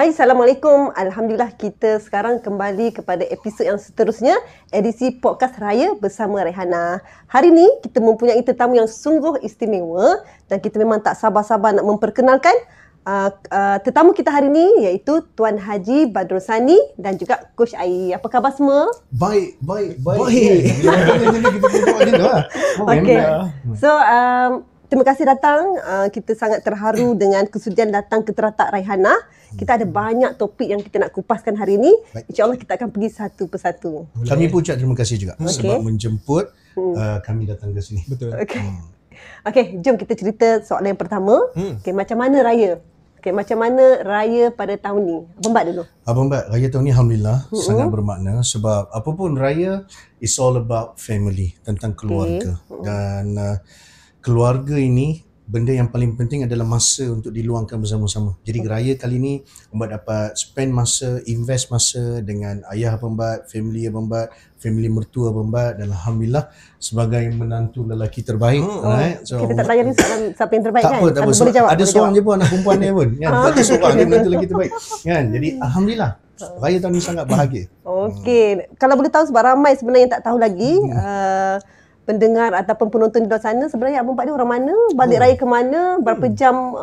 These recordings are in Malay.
Hai, Assalamualaikum. Alhamdulillah kita sekarang kembali kepada episod yang seterusnya, edisi Podcast Raya bersama Rayhana. Hari ini kita mempunyai tetamu yang sungguh istimewa dan kita memang tak sabar-sabar nak memperkenalkan tetamu kita hari ini, iaitu Tuan Haji Badrul Sani dan juga Coach Ai. Apa khabar semua? Baik. Okey. So, terima kasih datang. Kita sangat terharu dengan kesudian datang ke teratak Rayhana. Kita ada banyak topik yang kita nak kupaskan hari ini. InsyaAllah kita akan pergi satu persatu. Kami pun ucap terima kasih juga sebab menjemput kami datang ke sini. Betul. Okey, jom kita cerita soalan yang pertama. Okey, macam mana raya? Okey, macam mana raya pada tahun ni? Abang Bat dulu. Abang Bat, raya tahun ni Alhamdulillah sangat bermakna sebab apapun raya, it's all about family, tentang keluarga. Dan keluarga ini, benda yang paling penting adalah masa untuk diluangkan bersama-sama. Jadi raya kali ni Abang Bat dapat spend masa, invest masa dengan ayah Abang Bat, family Abang Bat, family mertua Abang Bat, dan Alhamdulillah sebagai menantu lelaki terbaik. So, kita tak tanya ni soalan siapa yang terbaik, tak kan? apa, tak apa. Boleh jawab, ada seorang je pun anak perempuan dia pun kan. Ada seorang dia menantu lelaki terbaik kan. Jadi Alhamdulillah raya tahun ni sangat bahagia. Okey, kalau boleh tahu, sebab ramai sebenarnya yang tak tahu lagi, pendengar ataupun penonton di luar sana, sebenarnya Abang Bat ni orang mana, balik raya ke mana, berapa jam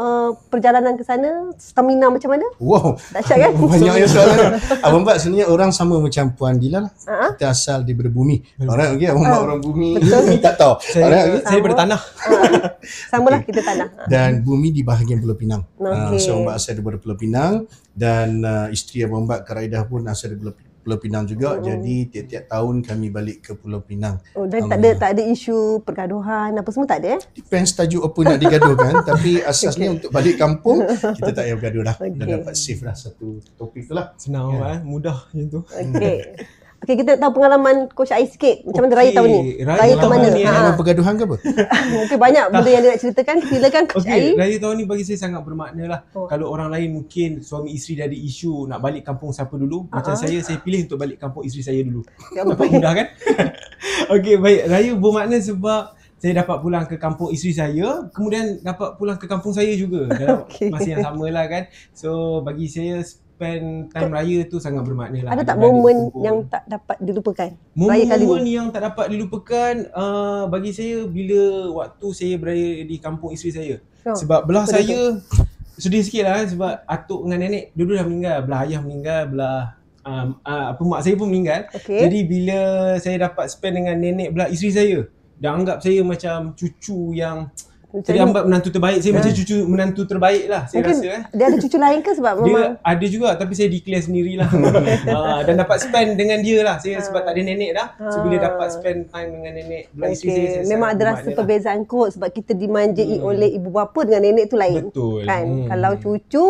perjalanan ke sana, stamina macam mana? Wow, dahsyat kan? banyak yang soalan. Abang Bat sebenarnya orang sama macam Puan Dila lah. Kita asal daripada bumi. Alright, okey, Abang Bat orang bumi. Tak tahu. Alright, Saya daripada tanah. Samalah, kita tanah. Dan bumi di bahagian Pulau Pinang. Okey. So Abang Bat asal daripada Pulau Pinang, dan isteri Abang Bat Kak Raidah pun asal daripada Pulau Pinang juga. Jadi tiap-tiap tahun kami balik ke Pulau Pinang. Dan tak ada isu pergaduhan apa semua, tak ada? Depends tajuk apa nak digaduhkan. Tapi asasnya untuk balik kampung, kita tak payah bergaduh dah. Dan dapat save dah satu topik tu lah. Senang mudah macam tu. Okey, kita tahu pengalaman Coach Ai sikit. Macam mana raya tahun ni? Raya ke mana? Ada pergaduhan ke apa? Mungkin banyak benda yang dia nak ceritakan. Silakan Coach Ai. Raya tahun ni bagi saya sangat bermakna lah. Kalau orang lain mungkin suami isteri dah ada isu nak balik kampung siapa dulu. Macam saya pilih untuk balik kampung isteri saya dulu. Nampak mudah kan? Okey, baik. Raya bermakna sebab saya dapat pulang ke kampung isteri saya, kemudian dapat pulang ke kampung saya juga dalam masa yang sama lah kan. So bagi saya spend time raya tu sangat bermakna lah. Ada tak momen yang tak dapat dilupakan? Raya kali Momen ni yang tak dapat dilupakan bagi saya bila waktu saya berada di kampung isteri saya. Sebab belah saya sedih sikit lah sebab atuk dengan nenek dulu dah meninggal. Belah ayah meninggal, belah mak saya pun meninggal. Jadi bila saya dapat spend dengan nenek belah isteri saya, dah anggap saya macam cucu yang jadi anggap menantu terbaik. Saya macam cucu menantu terbaik lah, saya mungkin rasa. Dia ada cucu lain ke sebab dia ada juga, tapi saya declare sendirilah. Dan dapat spend dengan dia lah. Saya sebab tak ada nenek dah. So bila dapat spend time dengan nenek belah isteri saya memang ada rasa perbezaan kot sebab kita dimanjai oleh ibu bapa dengan nenek tu lain. Betul. Kan? Kalau cucu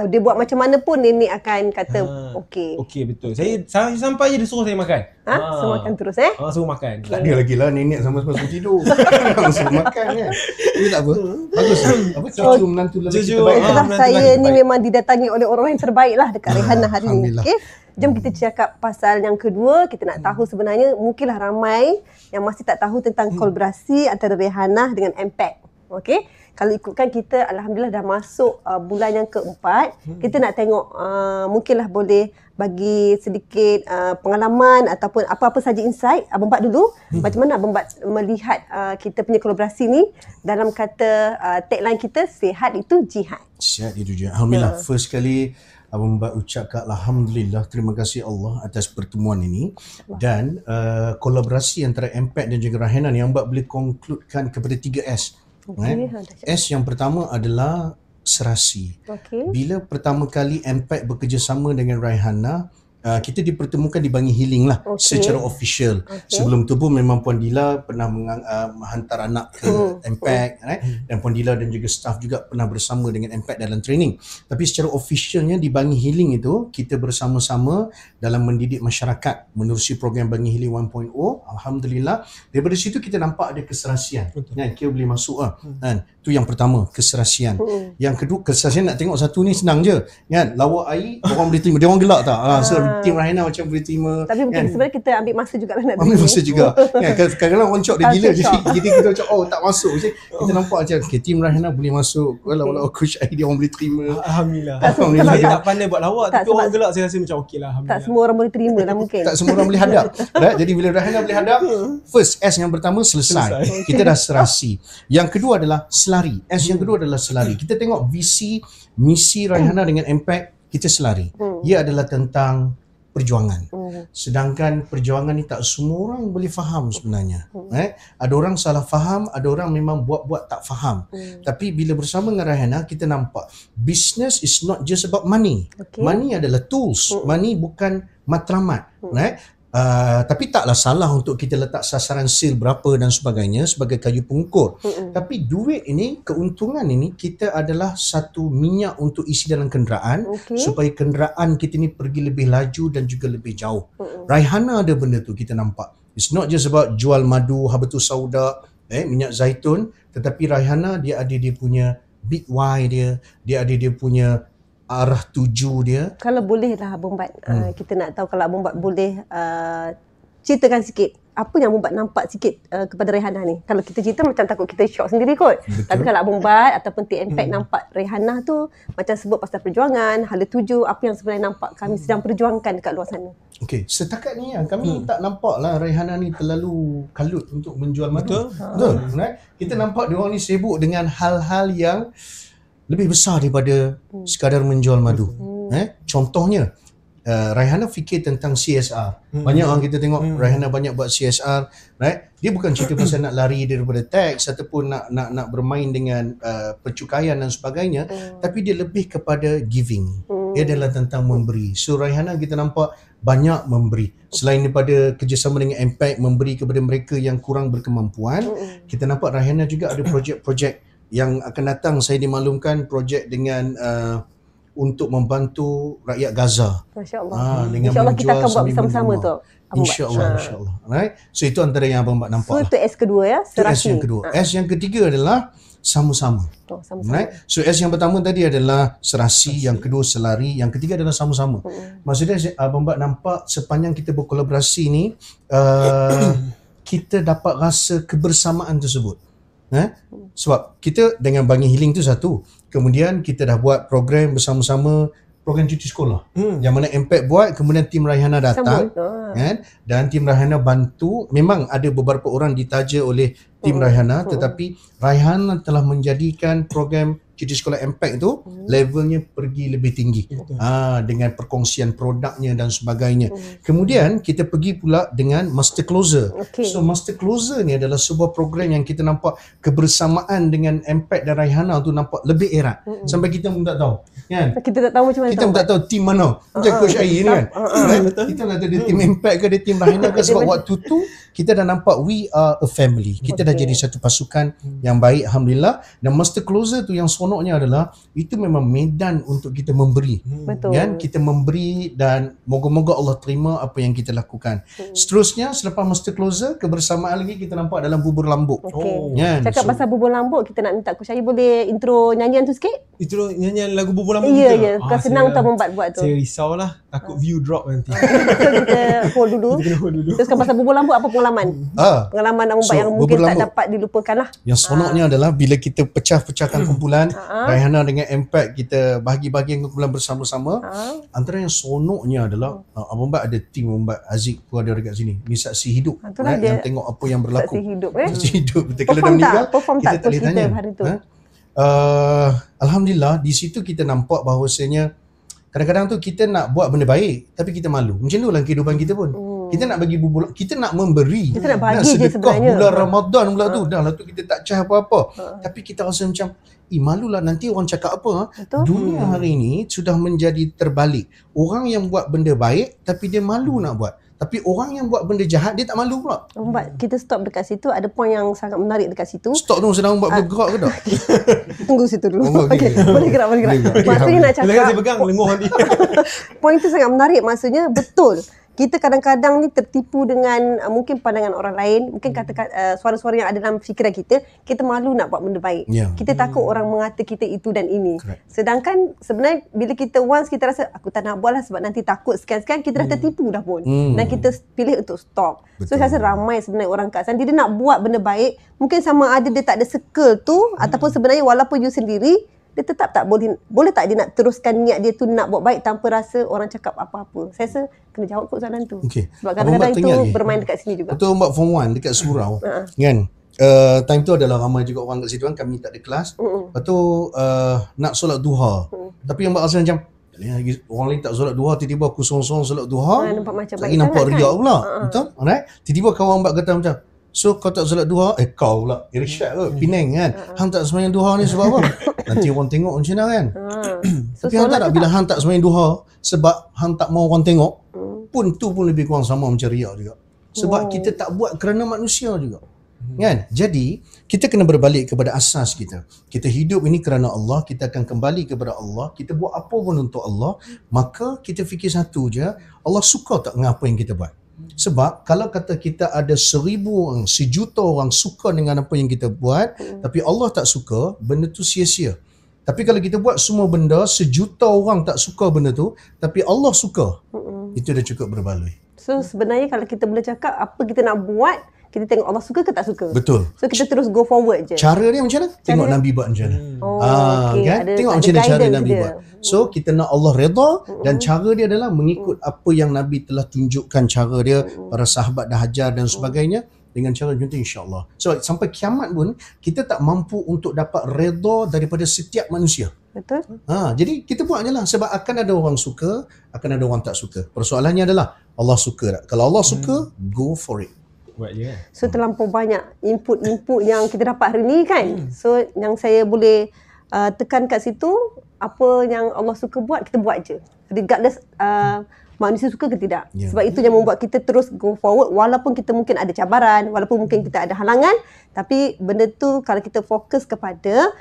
dia buat macam mana pun nenek akan kata okey. Okey, betul. Saya sampai je dia suruh saya makan. Suruh makan terus suruh makan. Tak ada lagi lah nenek sama-sama tidur. Suruh makan kan. Ini tak apa. Bagus. Apa cucu menantu lelaki terbaik. Itulah saya ni memang didatangi oleh orang yang terbaik lah dekat Rayhana hari ni. Okey. Jom kita cakap pasal yang kedua. Kita nak tahu sebenarnya, mungkinlah ramai yang masih tak tahu tentang kolaborasi antara Rayhana dengan Impact. Okey. Kalau ikutkan kita, Alhamdulillah dah masuk bulan yang keempat. Kita nak tengok mungkinlah boleh bagi sedikit pengalaman ataupun apa-apa saja insight. Abang Bat dulu, macam mana Abang Bat melihat kita punya kolaborasi ni dalam kata tagline kita, sihat itu jihad. Sihat itu jihad. Alhamdulillah. First kali Abang Bat ucapkan Alhamdulillah, terima kasih Allah atas pertemuan ini. Dan kolaborasi antara Impact dan juga Rayhana ni Abang Bat boleh concludekan kepada 3S. S yang pertama adalah serasi. Bila pertama kali Impact bekerjasama dengan Rayhana, kita dipertemukan di Bangi Healing lah secara official. Sebelum tu pun memang Puan Dila pernah hantar anak ke Impact, dan Puan Dila dan juga staff juga pernah bersama dengan Impact dalam training. Tapi secara officialnya di Bangi Healing itu kita bersama-sama dalam mendidik masyarakat menerusi program Bangi Healing 1.0. Alhamdulillah daripada situ kita nampak ada keserasian. Kan, kita boleh masuk kan. Tu yang pertama, keserasian. Yang kedua, keserasian nak tengok satu ni senang je kan. Lawa air orang boleh terima, dia orang gelak tak? So Tim Rahina macam boleh terima. Tapi mungkin sebenarnya kita ambil masa jugalah nak Ambil masa juga. Kan kadang-kadang orang cok dia gila jadi kita macam tak masuk. Kita nampak macam Tim Rahina boleh masuk. Kalau coach Aidi orang boleh terima. Alhamdulillah. Alhamdulillah. Saya tak pandai buat lawak tapi orang gelak saya rasa macam okey lah. Tak semua orang boleh terima lah mungkin. Tak semua orang boleh hadap. Right? Jadi bila Rahina boleh hadap, first S yang pertama selesai. Kita dah serasi. Yang kedua adalah selari. S yang kedua adalah selari. Kita tengok visi, misi Raihana dengan impact, kita selari. Ia adalah tentang perjuangan. Sedangkan perjuangan ni tak semua orang boleh faham sebenarnya. Ada orang salah faham, ada orang memang buat-buat tak faham. Tapi bila bersama dengan Raihana, kita nampak business is not just about money. Money adalah tools. Money bukan matlamat. Tapi taklah salah untuk kita letak sasaran sale berapa dan sebagainya sebagai kayu pengukur. Tapi duit ini, keuntungan ini, kita adalah satu minyak untuk isi dalam kenderaan supaya kenderaan kita ni pergi lebih laju dan juga lebih jauh. Raihana ada benda tu kita nampak. It's not just about jual madu, habatus sauda, minyak zaitun, tetapi Raihana dia ada dia punya big why dia ada dia punya arah tuju dia. Kalau boleh lah Abang Bat, kita nak tahu kalau Abang Bat boleh ceritakan sikit apa yang Abang Bat nampak sikit kepada Raihana ni. Kalau kita cerita macam takut kita shock sendiri kot. Betul. Tapi kalau Abang Bat ataupun Tim Impact nampak Raihana tu macam sebut pasal perjuangan, hala tuju, apa yang sebenarnya nampak kami sedang perjuangkan dekat luar sana. Okey, setakat ni kami tak nampak lah Raihana ni terlalu kalut untuk menjual madu. Betul. Right? Kita nampak dia orang ni sibuk dengan hal-hal yang lebih besar daripada sekadar menjual madu. Contohnya, Raihana fikir tentang CSR. Banyak orang kita tengok Raihana banyak buat CSR, right? Dia bukan cerita pasal nak lari daripada teks ataupun nak bermain dengan pencukaian dan sebagainya, tapi dia lebih kepada giving. Dia adalah tentang memberi. So Raihana kita nampak banyak memberi. Selain daripada kerjasama dengan Impact memberi kepada mereka yang kurang berkemampuan, kita nampak Raihana juga ada projek-projek yang akan datang. Saya dimaklumkan projek dengan untuk membantu rakyat Gaza. Masya-Allah. Dengan InsyaAllah kita akan buat semi bersama-sama benua. tu. InsyaAllah. Right? So itu antara yang Abang Bat nampak. So itu S kedua ya, serasi. S yang kedua. S yang ketiga adalah sama-sama. Sama-sama. Right? So S yang pertama tadi adalah serasi, yang kedua selari, yang ketiga adalah sama-sama. Maksudnya Abang Bat nampak sepanjang kita berkolaborasi ni kita dapat rasa kebersamaan tersebut. Sebab kita dengan Bangi Healing tu satu, kemudian kita dah buat program bersama-sama, program cuti sekolah yang mana Impact buat, kemudian tim Raihana datang kan, dan tim Raihana bantu. Memang ada beberapa orang ditaja oleh tim Raihana, tetapi Raihana telah menjadikan program cuti sekolah Impact tu levelnya pergi lebih tinggi dengan perkongsian produknya dan sebagainya. Kemudian kita pergi pula dengan Master Closer. So Master Closer ni adalah sebuah program yang kita nampak kebersamaan dengan Impact dan Raihana tu nampak lebih erat sampai kita pun tak tahu kan. Kita tak tahu macam mana. Kita pun tak tahu tim mana. Macam Coach Ayi ni kan. Kita nak tahu dia tim Impact ke dia tim Raihana ke, sebab waktu tu kita dah nampak we are a family. Kita dah jadi satu pasukan yang baik, alhamdulillah. Dan Master Closer tu yang seronoknya adalah itu memang medan untuk kita memberi. Betul. Kan? Kita memberi dan moga-moga Allah terima apa yang kita lakukan. Seterusnya selepas Master Closer, kebersamaan lagi kita nampak dalam bubur lambuk. Kan? Cakap pasal bubur lambuk, kita nak minta Coach Ayi boleh intro nyanyian tu sikit? Itu nyanyian lagu bubur lambuk Ya, kita. ya. Bukan senang tau buat tu. Saya risaulah, takut view drop nanti. So kita hold dulu. Kita kena hold dulu. Teruskan pasal bubur lambuk, apa pengalaman? Pengalaman Abang Bat yang mungkin tak dapat dilupakan lah. Yang seronoknya adalah bila kita pecah-pecahkan kumpulan, Raihana dengan Impact kita bahagi-bahagi kumpulan bersama-sama. Antara yang seronoknya adalah Abang Bat ada tim Abang Bat, Aziz pun ada dekat sini. Ni saksi hidup yang tengok apa yang berlaku. Saksi hidup Saksi hidup. Betul. Kalau dah meninggal, kita tak boleh tanya. Alhamdulillah di situ kita nampak bahawasanya kadang-kadang tu kita nak buat benda baik tapi kita malu. Macam tu lah kehidupan kita pun. Kita nak bagi bubur, kita nak memberi. Kita nak bagi je sebenarnya. Bulan Ramadan pula tu. Dah lah tu kita tak cah apa-apa. Tapi kita rasa macam malulah nanti orang cakap apa. Dunia hari ni sudah menjadi terbalik. Orang yang buat benda baik tapi dia malu nak buat. Tapi orang yang buat benda jahat dia tak malu pula. Abang, kita stop dekat situ. Ada poin yang sangat menarik dekat situ. Stop dulu, sedang buat bergerak ke tak? Tunggu situ dulu. Okay. Boleh gerak. Maksudnya nak cakap, Saya pegang lenguh nanti. poin tu sangat menarik. Maksudnya betul. kita kadang-kadang ni tertipu dengan mungkin pandangan orang lain, mungkin suara-suara yang ada dalam fikiran kita malu nak buat benda baik. Kita takut orang mengata kita itu dan ini. Sedangkan sebenarnya bila kita once kita rasa aku tak nak buat lah sebab nanti takut sekian-sekian, kita dah tertipu dah pun. Dan kita pilih untuk stop. So saya rasa ramai sebenarnya orang kat sana dia nak buat benda baik, mungkin sama ada dia tak ada circle tu ataupun sebenarnya walaupun you sendiri dia tetap tak boleh tak dia nak teruskan niat dia tu nak buat baik tanpa rasa orang cakap apa-apa. Saya rasa kena jawab kot soalan tu. Sebab kadang-kadang itu bermain dekat sini juga. Betul Mbak Form 1 dekat surau kan. Time tu adalah ramai juga orang kat situ kan, kami tak ada kelas. Lepas tu nak solat duha. Tapi yang Mbak rasa macam orang lain tak solat duha, tiba-tiba aku sorang-sorang solat duha. Nampak macam baik lagi nampak riak kan? pula. Betul? Alright. Tiba-tiba kawan Mbak kata macam, so kau tak solat duha, kau pula Irsyad kot, Penang kan. Hang tak sembahyang duha ni sebab apa? Nanti orang tengok macam mana kan. Tapi hang tak nak bila hang tak sembahyang duha sebab hang tak mau orang tengok, pun tu pun lebih kurang sama macam riak juga. Sebab kita tak buat kerana manusia juga. Kan? Jadi kita kena berbalik kepada asas kita. Kita hidup ini kerana Allah, kita akan kembali kepada Allah, kita buat apa pun untuk Allah, maka kita fikir satu je, Allah suka tak dengan apa yang kita buat. Sebab kalau kata kita ada 1,000 orang, 1,000,000 orang suka dengan apa yang kita buat, tapi Allah tak suka, benda tu sia-sia. Tapi kalau kita buat semua benda, 1,000,000 orang tak suka benda tu, tapi Allah suka, itu dah cukup berbaloi. So sebenarnya kalau kita boleh cakap apa kita nak buat, kita tengok Allah suka ke tak suka. Betul. So kita terus go forward je. Cara dia macam mana? Tengok Nabi buat macam mana. Kan? Tengok macam mana cara Nabi buat. So kita nak Allah redha, dan cara dia adalah mengikut apa yang Nabi telah tunjukkan cara dia, para sahabat dah ajar dan sebagainya, dengan cara macam tu insya-Allah. So sampai kiamat pun kita tak mampu untuk dapat redha daripada setiap manusia. Betul. Jadi kita buat je lah, sebab akan ada orang suka, akan ada orang tak suka. Persoalannya adalah Allah suka tak? Kalau Allah suka, go for it. Buat je kan. So terlampau banyak input yang kita dapat hari ni kan. So yang saya boleh tekan kat situ, apa yang Allah suka buat, kita buat je. Regardless manusia suka ke tidak. Sebab itu yang membuat kita terus go forward, walaupun kita mungkin ada cabaran, walaupun mungkin kita ada halangan, tapi benda tu kalau kita fokus kepada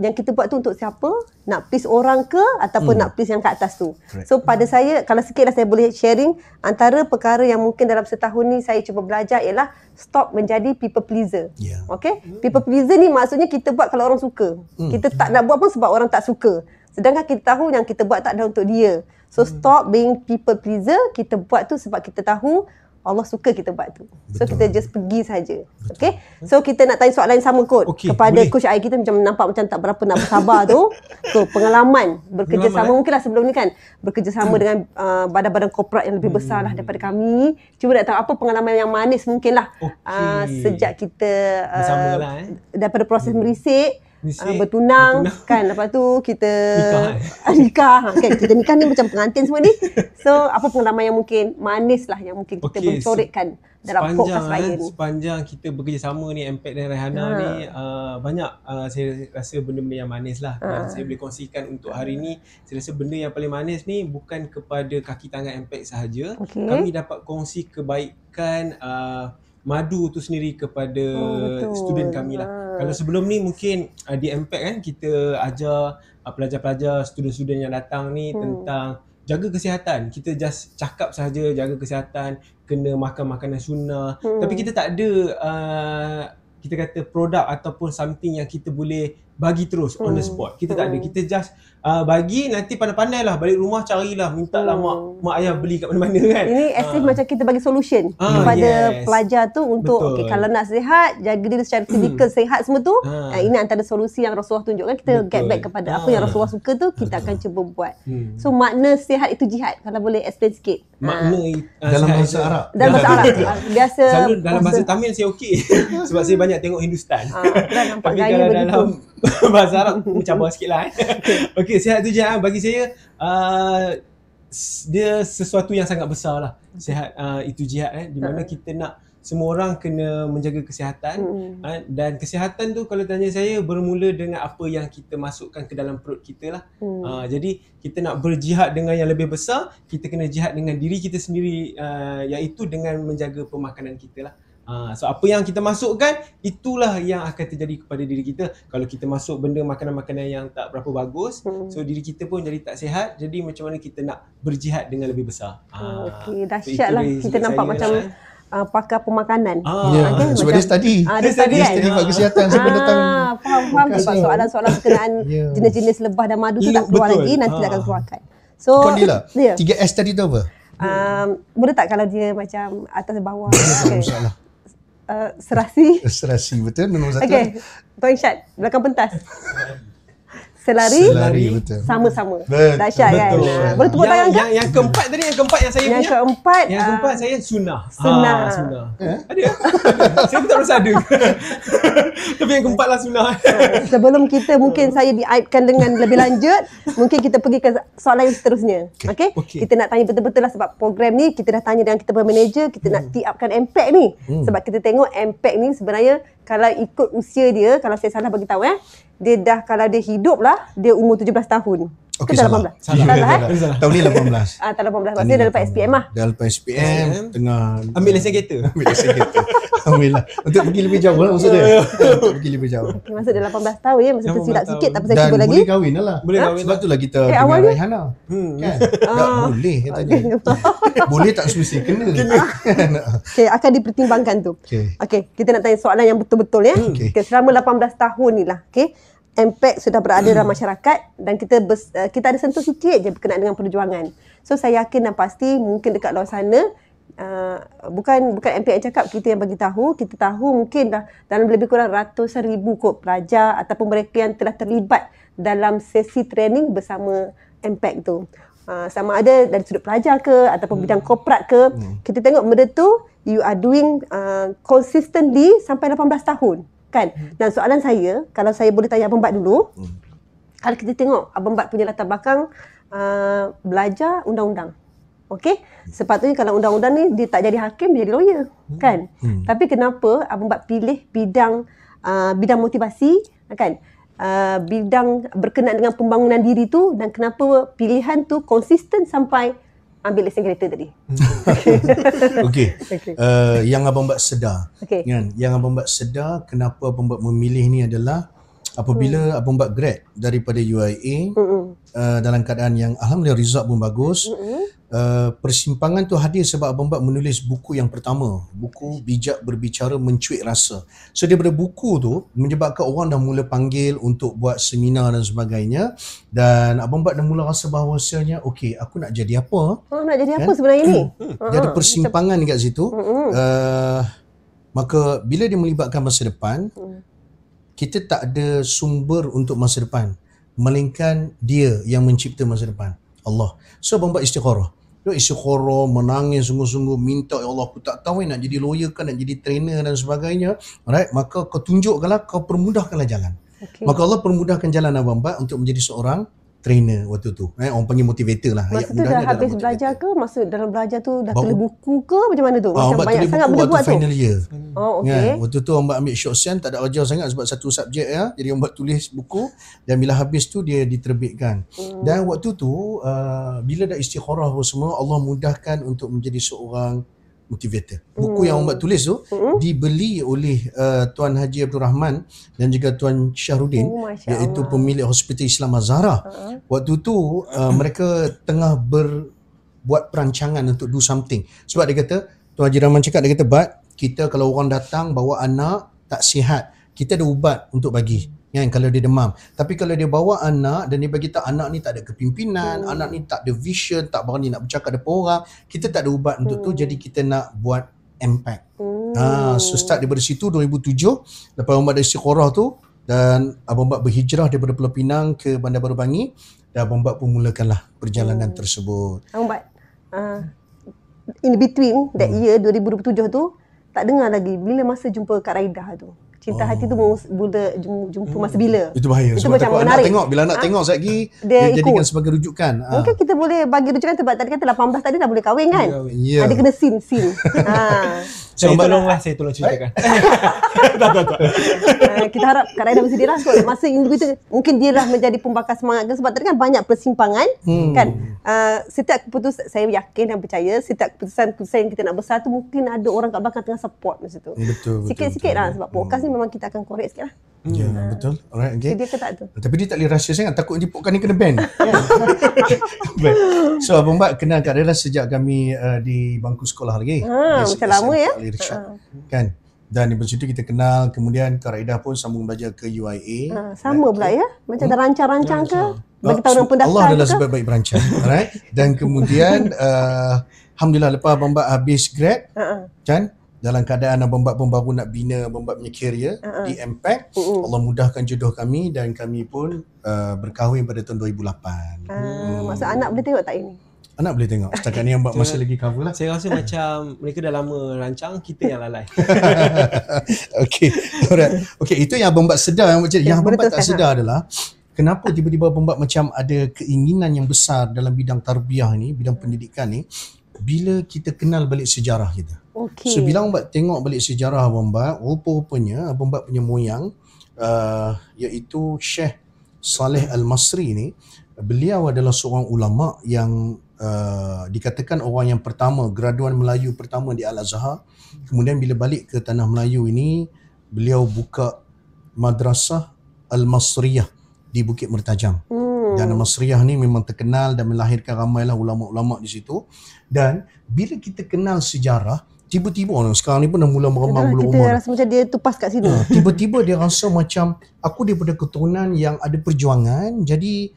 yang kita buat tu untuk siapa, nak please orang ke ataupun nak please yang kat atas tu. So pada saya, kalau sikitlah saya boleh sharing, antara perkara yang mungkin dalam setahun ni saya cuba belajar ialah stop menjadi people pleaser. Okay? People pleaser ni maksudnya kita buat kalau orang suka. Kita tak nak buat pun sebab orang tak suka. Sedangkan kita tahu yang kita buat tak ada untuk dia. So stop being people pleaser, kita buat tu sebab kita tahu Allah suka kita buat tu. So kita just pergi saja. Okay? So kita nak tanya soalan yang sama kot kepada boleh. Coach Ai, kita macam nampak macam tak berapa nak bersabar tu. So pengalaman bekerjasama, mungkinlah sebelum ni kan bekerjasama dengan badan-badan korporat yang lebih besar lah daripada kami. Cuba nak tahu apa pengalaman yang manis mungkinlah sejak kita daripada proses merisik, bertunang kan, lepas tu kita nikah kan, kita nikah ni macam pengantin semua ni. So apa pengalaman yang mungkin manis lah yang mungkin kita bercorekkan dalam podcast raya ni. Sepanjang kita bekerjasama ni, Impact dan Raihana ni, banyak saya rasa benda-benda yang manis lah yang saya boleh kongsikan untuk hari ni. Saya rasa benda yang paling manis ni bukan kepada kaki tangan Impact sahaja. Kami dapat kongsi kebaikan madu tu sendiri kepada student kami lah. Kalau sebelum ni mungkin di Impact kan kita ajar pelajar-pelajar, student-student yang datang ni tentang jaga kesihatan. Kita just cakap sahaja jaga kesihatan, kena makan makanan sunnah. Tapi kita tak ada kita kata produk ataupun something yang kita boleh bagi terus on the spot. Kita tak ada. Kita just bagi, nanti pandai-pandai lah balik rumah, carilah, minta lah mak ayah beli kat mana-mana kan. Ini as if macam kita bagi solution kepada pelajar tu untuk okay, kalau nak sihat, jaga diri secara fizikal sihat semua tu, ini antara solusi yang Rasulullah tunjukkan. Kita get back kepada apa yang Rasulullah suka tu, kita akan cuba buat. So makna sihat itu jihad, kalau boleh explain sikit. Makna dalam bahasa Arab. Dalam bahasa Arab. Biasa selalu dalam bahasa Tamil saya okey. Sebab saya banyak tengok Hindustan. Tapi kalau dalam bahasa Arab mencabar sikit lah. Okey, sihat tu jihad bagi saya dia sesuatu yang sangat besar lah. Sihat itu jihad di mana kita nak semua orang kena menjaga kesihatan. Dan kesihatan tu kalau tanya saya bermula dengan apa yang kita masukkan ke dalam perut kita lah. Jadi kita nak berjihad dengan yang lebih besar, kita kena jihad dengan diri kita sendiri, iaitu dengan menjaga pemakanan kita lah. So apa yang kita masukkan, itulah yang akan terjadi kepada diri kita. Kalau kita masuk benda makanan-makanan yang tak berapa bagus, so diri kita pun jadi tak sihat. Jadi macam mana kita nak berjihad dengan lebih besar. Okey, dahsyat lah. Kita nampak macam pakar pemakanan. Sebab dia study. Dia study bab kesihatan sebelum datang. Faham. Sebab soalan-soalan berkenaan jenis-jenis lebah dan madu tu tak keluar lagi, nanti tak akan keluarkan. So, Kondila, 3S tadi tu apa? Boleh tak kalau dia macam atas bawah? Masalah. Serasi, betul. Nombor 1. Okey, Tuan Syad, belakang pentas. Selari betul. sama-sama. Betul. Dahsyat kan? Boleh tepuk tangan kan? Yang keempat tadi, yang keempat yang saya punya. Yang keempat saya sunnah. Sunnah. Ada. Saya pun tak rasa ada. Tapi yang keempat lah sunnah. Sebelum kita mungkin saya diaibkan dengan lebih lanjut, mungkin kita pergi ke soalan yang seterusnya. Okey? Kita nak tanya betul-betul lah sebab program ni kita dah tanya dengan kita punya manager, kita nak tee upkan impact ni. Sebab kita tengok impact ni sebenarnya kalau ikut usia dia, kalau saya salah bagi tahu dia dah, kalau dia hidup lah, dia umur 17 tahun. Okey, ke salah. 18? Salah. Tahun ni 18. Tak 18. Maksudnya dah lepas SPM lah. Dah lepas SPM, tengah ambil lesen kereta. Alhamdulillah. Untuk pergi lebih jauh lah maksud dia. Untuk pergi lebih jauh. Maksud dia 18 tahun ya. Masa tersilap sikit tapi saya Dan cuba lagi. boleh kahwin lah. Boleh kahwin. Sebab itulah kita dengan awalnya? Raihana. Kan? Tak boleh katanya. Boleh tak semesti kena. Okey, akan dipertimbangkan tu. Okey, kita nak tanya soalan yang betul-betul ya. Okay, selama 18 tahun ni lah. Okey. Impact sudah berada dalam masyarakat dan kita ada sentuh sikit je berkenaan dengan perjuangan. So saya yakin dan pasti mungkin dekat luar sana bukan impact yang cakap, kita yang bagi tahu, kita tahu mungkin dah dalam lebih kurang ratusan ribu kot pelajar ataupun mereka yang telah terlibat dalam sesi training bersama impact tu. Sama ada dari sudut pelajar ke ataupun bidang korporat ke, kita tengok benda tu you are doing consistently sampai 18 tahun. Kan? Dan soalan saya, kalau saya boleh tanya Abang Bat dulu, kalau kita tengok Abang Bat punya latar belakang belajar undang-undang. Okey? Sepatutnya kalau undang-undang ni dia tak jadi hakim, dia jadi lawyer, kan? Tapi kenapa Abang Bat pilih bidang motivasi, kan? Bidang berkenaan dengan pembangunan diri tu, dan kenapa pilihan tu konsisten sampai ambil lesen kereta tadi? Okey. Yang Abang Bat sedar, kan? Yang Abang Bat sedar kenapa Abang Bat memilih ni adalah apabila Abang Bat grad daripada UIA dalam keadaan yang alhamdulillah result pun bagus. Persimpangan tu hadir sebab Abang Bat menulis buku yang pertama, buku Bijak Berbicara Mencuit Rasa. So daripada buku tu menyebabkan orang dah mula panggil untuk buat seminar dan sebagainya, dan Abang Bat dah mula rasa bahawasanya okey, aku nak jadi apa? Nak jadi apa sebenarnya ni? Dia ada persimpangan dekat situ. Maka bila dia melibatkan masa depan, kita tak ada sumber untuk masa depan, melainkan dia yang mencipta masa depan, Allah. So Abang Bat istikharah. Dia istikharah, menangis sungguh-sungguh, minta, ya Allah, aku tak tahu nak jadi lawyer kan, nak jadi trainer dan sebagainya. Alright, maka kau tunjukkanlah, kau permudahkanlah jalan. Maka Allah permudahkan jalan Abang Bat untuk menjadi seorang trainer waktu tu. Orang panggil motivator lah. Masa tu dah habis belajar ke? Masa dalam belajar tu dah tulis buku ke? Macam mana tu? Macam banyak sangat benda buat tu? Final year. Okey. Waktu tu Abang Bat ambil short sian, tak ada ajar sangat sebab satu subjek ya. Jadi Abang Bat tulis buku dan bila habis tu dia diterbitkan. Dan waktu tu bila dah istikharah semua, Allah mudahkan untuk menjadi seorang motivator. Buku yang Abang Bat tulis tu dibeli oleh Tuan Haji Abdul Rahman dan juga Tuan Syahrudin, iaitu pemilik Hospital Islam Azhara. Waktu tu mereka tengah berbuat perancangan untuk do something. Sebab dia kata, Tuan Haji Rahman cakap, dia kata, Bat, kita kalau orang datang bawa anak tak sihat, kita ada ubat untuk bagi. Kan, kalau dia demam. Tapi kalau dia bawa anak dan dia bagi tahu anak ni tak ada kepimpinan, anak ni tak ada vision, tak berani nak bercakap depan orang, kita tak ada ubat untuk tu, jadi kita nak buat impact. So start daripada situ 2007, lepas Abang Bat ada istikharah tu, dan Abang Bat berhijrah daripada Pulau Pinang ke Bandar Baru Bangi, dan Abang Bat pun mulakanlah perjalanan tersebut. Abang Bat, in between that year 2027 tu, tak dengar lagi bila masa jumpa Kak Raidah tu. Cinta hati tu mula jumpa masa bila? Itu bahaya. Itu sebab macam menarik. Bila nak tengok sekejap lagi, dia jadikan sebagai rujukan. Mungkin kita boleh bagi rujukan sebab tadi kata 18 tadi dah boleh kahwin kan? Yeah. Dia kena scene. Saya tolong ceritakan. Kita harap Kak Raina bersedia lah kot. Masa itu mungkin dia lah menjadi pembakar semangat kan, sebab tadi kan banyak persimpangan kan. Setiap keputusan, saya yakin dan percaya setiap keputusan yang kita nak besar tu mungkin ada orang kat belakang tengah support masa tu. Betul. Sikit-sikit lah sebab podcast ni memang kita akan korek sikit lah. Ya, betul. Alright, okay. Sedia ke tak tu? Tapi dia tak boleh rahsia sangat, takut nanti podcast ni kena ban. So Abang Bat kenal Kak Raina sejak kami di bangku sekolah lagi. Macam lama ya. Kan. Dan di situ kita kenal, kemudian Kak Raina pun sambung belajar ke UIA. Sama pula ya. Macam ada rancang-rancang ke? Bagi tahu orang pendaftar Allah adalah ke? sebab baik berancang. Alright. Dan kemudian alhamdulillah lepas Abang Bat habis grad, kan? Dalam keadaan Abang Bat pun baru nak bina Abang Bat punya career di Impact. Allah mudahkan jodoh kami dan kami pun berkahwin pada tahun 2008. Maksud anak boleh tengok tak ini? Anak boleh tengok. Setakat ni Abang Bat masih lagi cover lah. Saya rasa macam mereka dah lama rancang, kita yang lalai. Okay. Alright. Okay, itu yang Abang Bat sedar. Yang Abang Bat tak sedar adalah kenapa tiba-tiba Abang Bat macam ada keinginan yang besar dalam bidang tarbiyah ni, bidang pendidikan ni, bila kita kenal balik sejarah kita. Okay. So bila Abang Bat tengok balik sejarah Abang Bat, rupa-rupanya Abang Bat punya moyang iaitu Syekh Saleh Al-Masri ni, beliau adalah seorang ulama yang dikatakan orang yang pertama, graduan Melayu pertama di Al-Azhar. Kemudian bila balik ke tanah Melayu ini, beliau buka Madrasah Al-Masriyah di Bukit Mertajam. Dan Al-Masriyah ni memang terkenal dan melahirkan ramailah ulama-ulama di situ. Dan bila kita kenal sejarah, tiba-tiba sekarang ni pun dah mula merembang bulu kita umur. rasa macam dia tupas kat sini. Tiba-tiba dia rasa macam aku daripada keturunan yang ada perjuangan, jadi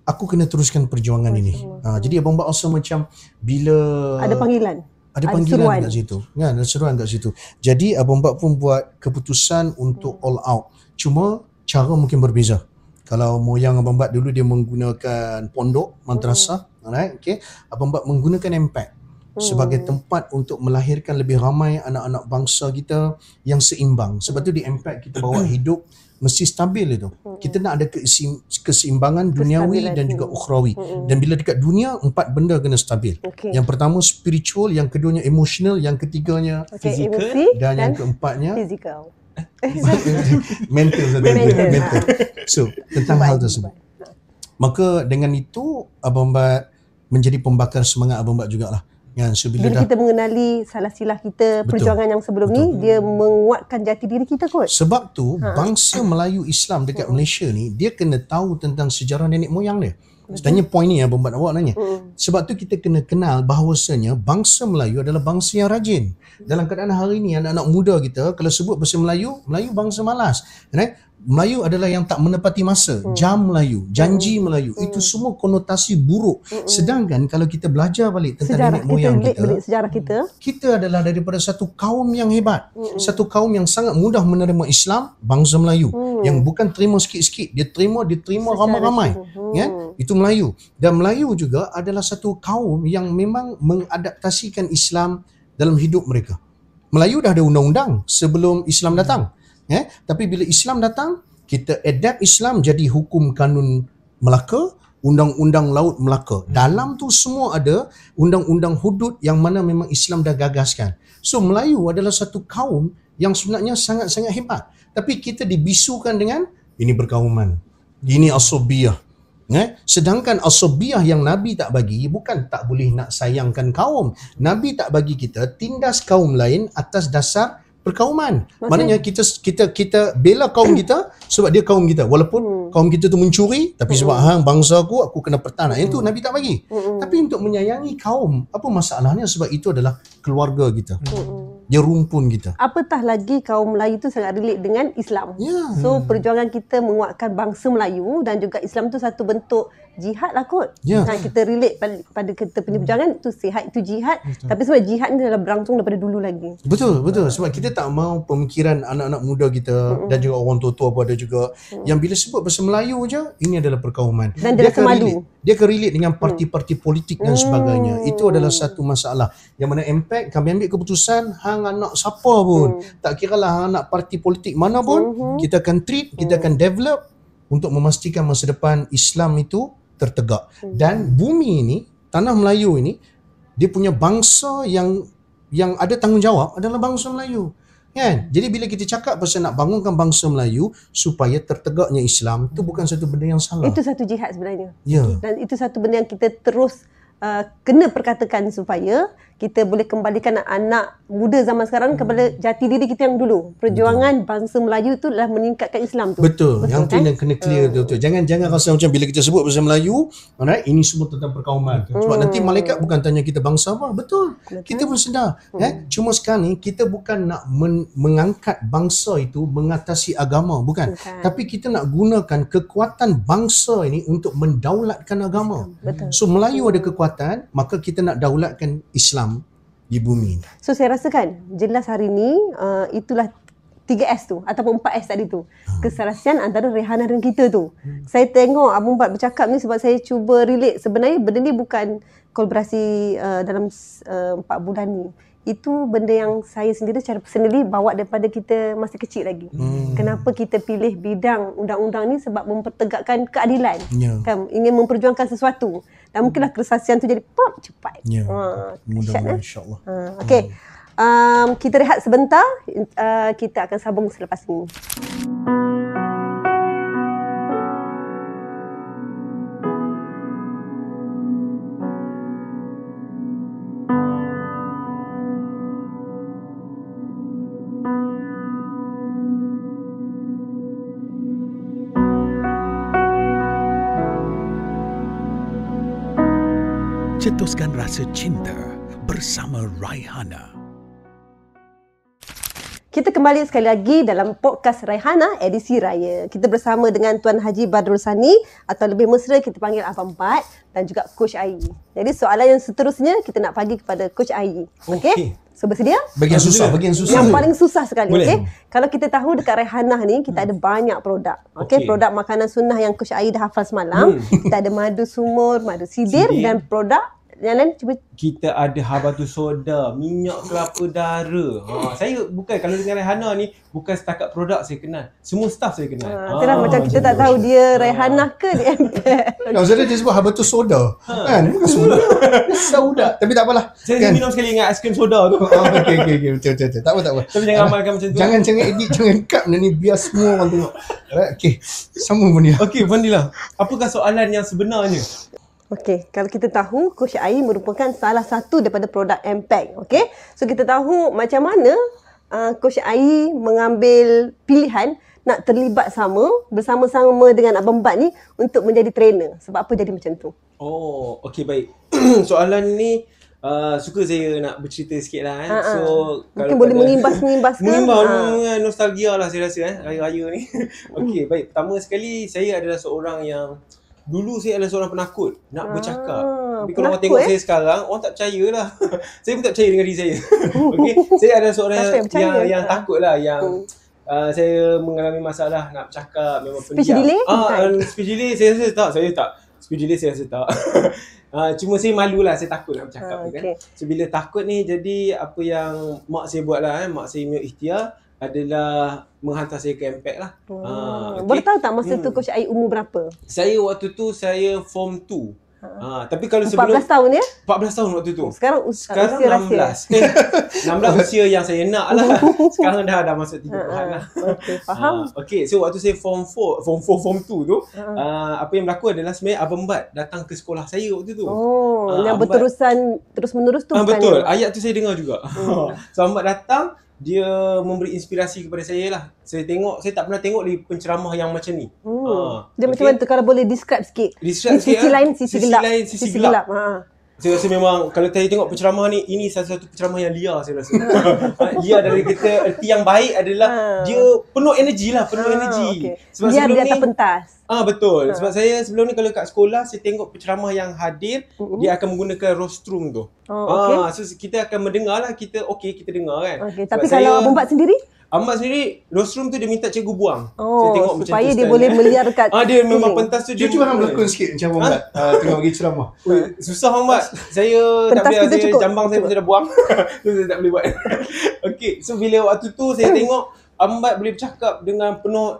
aku kena teruskan perjuangan ini. Jadi Abang Bat rasa macam bila Ada panggilan. ada panggilan kat situ. Kan, ada seruan kat situ. Jadi Abang Bat pun buat keputusan untuk all out. Cuma cara mungkin berbeza. Kalau moyang Abang Bat dulu dia menggunakan pondok, madrasah, alright, okay. Abang Bat menggunakan Impact sebagai tempat untuk melahirkan lebih ramai anak-anak bangsa kita yang seimbang. Sebab tu di Impact kita bawa hidup mesti stabil itu. Kita nak ada keseimbangan duniawi dan juga ukhrawi. Dan bila dekat dunia, 4 benda kena stabil. Yang pertama spiritual, yang keduanya emotional, yang ketiganya fizikal, dan yang keempatnya physical. mental. So tentang hal tersebut, maka dengan itu Abang Bat menjadi pembakar semangat Abang Bat jugalah. So, bila kita mengenali salah silah kita, perjuangan yang sebelum ni, dia menguatkan jati diri kita kot. Sebab tu bangsa Melayu Islam dekat Malaysia ni, dia kena tahu tentang sejarah nenek moyang dia. Sebenarnya point ni Abang Bat awak nanya. Sebab tu kita kena kenal bahawasanya bangsa Melayu adalah bangsa yang rajin. Dalam keadaan hari ni anak-anak muda kita kalau sebut bahasa Melayu, Melayu bangsa malas. Right? Melayu adalah yang tak menepati masa, jam Melayu, janji Melayu, itu semua konotasi buruk. Sedangkan kalau kita belajar balik tentang sejarah nenek moyang sejarah kita adalah daripada satu kaum yang hebat, satu kaum yang sangat mudah menerima Islam, bangsa Melayu, yang bukan terima sikit-sikit, dia terima ramai-ramai. Itu Melayu. Dan Melayu juga adalah satu kaum yang memang mengadaptasikan Islam dalam hidup mereka. Melayu dah ada undang-undang sebelum Islam datang. Tapi bila Islam datang, kita adapt Islam jadi hukum kanun Melaka, undang-undang laut Melaka. Dalam tu semua ada undang-undang hudud yang mana memang Islam dah gagaskan. So Melayu adalah satu kaum yang sebenarnya sangat-sangat hebat. Tapi kita dibisukan dengan ini berkauman, ini asobiyah. Sedangkan asobiyah yang Nabi tak bagi bukan tak boleh nak sayangkan kaum. Nabi tak bagi kita tindas kaum lain atas dasar perkauman. Maknanya kita bela kaum kita sebab dia kaum kita. Walaupun kaum kita tu mencuri, tapi sebab bangsa aku kena pertahan. Itu Nabi tak bagi. Tapi untuk menyayangi kaum, apa masalahnya? Sebab itu adalah keluarga kita. Dia rumpun kita. Apatah lagi kaum Melayu tu sangat relate dengan Islam. So perjuangan kita menguatkan bangsa Melayu dan juga Islam tu satu bentuk jihad lah kot. Kita relate pada kita punya perjuangan itu sihat, itu jihad. Tapi sebab jihad ni adalah berlangsung daripada dulu lagi. Betul. Sebab kita tak mau pemikiran anak-anak muda kita dan juga orang tua-tua pun ada juga yang bila sebut bahasa Melayu je, ini adalah perkauman. Dan dia rasa malu. Dia akan relate dengan parti-parti politik dan sebagainya. Itu adalah satu masalah. Yang mana Impact kami ambil keputusan hang anak siapa pun. Tak kira lah hang anak parti politik mana pun, kita akan treat, kita akan develop untuk memastikan masa depan Islam itu tertegak. Dan bumi ini, tanah Melayu ini, dia punya bangsa yang yang ada tanggungjawab adalah bangsa Melayu. Kan? Jadi bila kita cakap pasal nak bangunkan bangsa Melayu supaya tertegaknya Islam, itu bukan satu benda yang salah. Itu satu jihad sebenarnya. Ya. Dan itu satu benda yang kita terus kena perkatakan supaya kita boleh kembalikan anak muda zaman sekarang kepada jati diri kita yang dulu. Perjuangan bangsa Melayu tu adalah meningkatkan Islam tu. Betul. Yang tu kan? yang kena clear betul. Jangan rasa macam bila kita sebut bahasa Melayu, alright, ini semua tentang perkauman. Sebab nanti malaikat bukan tanya kita bangsa apa. Betul. Kita pun sedar. Cuma sekarang ni kita bukan nak mengangkat bangsa itu mengatasi agama, bukan. Tapi kita nak gunakan kekuatan bangsa ini untuk mendaulatkan agama. Betul. So Melayu ada kekuatan, maka kita nak daulatkan Islam di bumi. So saya rasakan jelas hari ni itulah 3S tu ataupun 4S tadi tu. Keselasian antara Rehanah dan kita tu. Saya tengok Abang Bat bercakap ni sebab saya cuba relate. Sebenarnya benda ni bukan kolaborasi dalam 4 bulan ni. Itu benda yang saya sendiri secara personally bawa daripada kita masih kecil lagi. Kenapa kita pilih bidang undang-undang ni? Sebab mempertegakkan keadilan. Kan? Ingin memperjuangkan sesuatu. Dan mungkinlah keselasian tu jadi pop cepat. Mudah-mudahan insya-Allah. Okey. Kita rehat sebentar. Kita akan sambung selepas ini. Cetuskan rasa cinta bersama Raihana. Kita kembali sekali lagi dalam podcast Raihana edisi Raya. Kita bersama dengan Tuan Haji Badrul Sani atau lebih mesra kita panggil Abang Bat dan juga Coach Ai. Jadi soalan yang seterusnya kita nak bagi kepada Coach Ai. Okey? So bersedia? Bagian susah. Yang paling susah sekali. Boleh. Okey. Kalau kita tahu dekat Raihanah ni kita ada banyak produk. Okey, produk makanan sunnah yang Coach Ai dah hafal semalam. Kita ada madu sumur, madu sidir dan produk yang lain cuba. Kita ada habatus soda, minyak kelapa dara. Saya bukan, kalau dengan Raihana ni bukan setakat produk saya kenal. Semua staff saya kenal. Itulah macam kita tak tahu dia Raihanah ke dia MPEC. Kalau saya dia sebut habatus soda. Kan? Bukan soda. Sauda. Tapi tak apalah. Saya minum sekali ingat aiskrim soda tu. Okey. Betul. Tak apa. Tapi jangan amalkan macam tu. Jangan edit, jangan cut benda ni biar semua orang tengok. Alright, okey. Sambung benda. Okey, Fadila. Apakah soalan yang sebenarnya? Okey, kalau kita tahu Coach Ai merupakan salah satu daripada produk MPEC. Okey, so kita tahu macam mana Coach Ai mengambil pilihan nak terlibat bersama-sama dengan Abang Bat ni untuk menjadi trainer. Sebab apa jadi macam tu? Oh, okey, baik. Soalan ni suka saya nak bercerita sikit lah. So, mungkin boleh mengimbas ke? Nostalgia lah saya rasa raya-raya ni. Okey, baik. Pertama sekali, saya adalah seorang yang dulu saya adalah seorang penakut nak bercakap. Tapi kalau orang tengok saya sekarang, orang tak percaya lah. Saya pun tak percaya dengan diri saya. Okey, saya adalah seorang yang takut lah, yang saya mengalami masalah nak bercakap, memang pendiam. Speech delay? Speech delay saya rasa tak. Speech delay saya rasa tak. Cuma saya malu lah, saya takut nak bercakap kan. So bila takut ni, jadi apa yang mak saya buat lah, mak saya punya ikhtiar adalah menghantar saya ke MPEC lah. Okay. Boleh tahu tak masa tu Coach Ai umur berapa? Saya waktu tu saya form 2. Tapi kalau sebelum 14 tahun ya? 14 tahun waktu tu. Sekarang usia 16. 16 rahsia. usia yang saya nak lah. Sekarang dah masuk 30 lah. Okey, faham. Okey, so waktu saya form 2 tu, apa yang berlaku adalah sebenarnya Abang Bat datang ke sekolah saya waktu tu. Yang berterusan terus menerus tu bukan? Betul. Ayat tu saya dengar juga. So Abang Bat datang, dia memberi inspirasi kepada saya lah. Saya tak pernah tengok lagi penceramah yang macam ni. Dia macam mana tu, kalau boleh describe sikit? Sisi lain, sisi gelap. Saya rasa memang kalau saya tengok penceramah ni, ini salah satu penceramah yang liar saya rasa. Liar dari kita, erti yang baik adalah dia penuh energi lah, energi. Sebab dia sebelum di atas ni, pentas. Betul. Sebab saya sebelum ni kalau kat sekolah, saya tengok penceramah yang hadir, dia akan menggunakan rostrum tu. So kita akan mendengar lah, kita dengar kan. Tapi kalau Abang Bat sendiri? Ahmad sendiri, rostrum tu dia minta cikgu buang. Saya tengok macam tu supaya dia boleh meliar dekat. Dia memang pentas tu. Dia cuba berlakon sikit macam Abang Bat tengok bagi ceramah. Susah Ahmad. Saya tak boleh, saya jambang saya pun dah buang. Saya tak boleh buat. Okey, so bila waktu tu saya tengok Ahmad boleh bercakap dengan penuh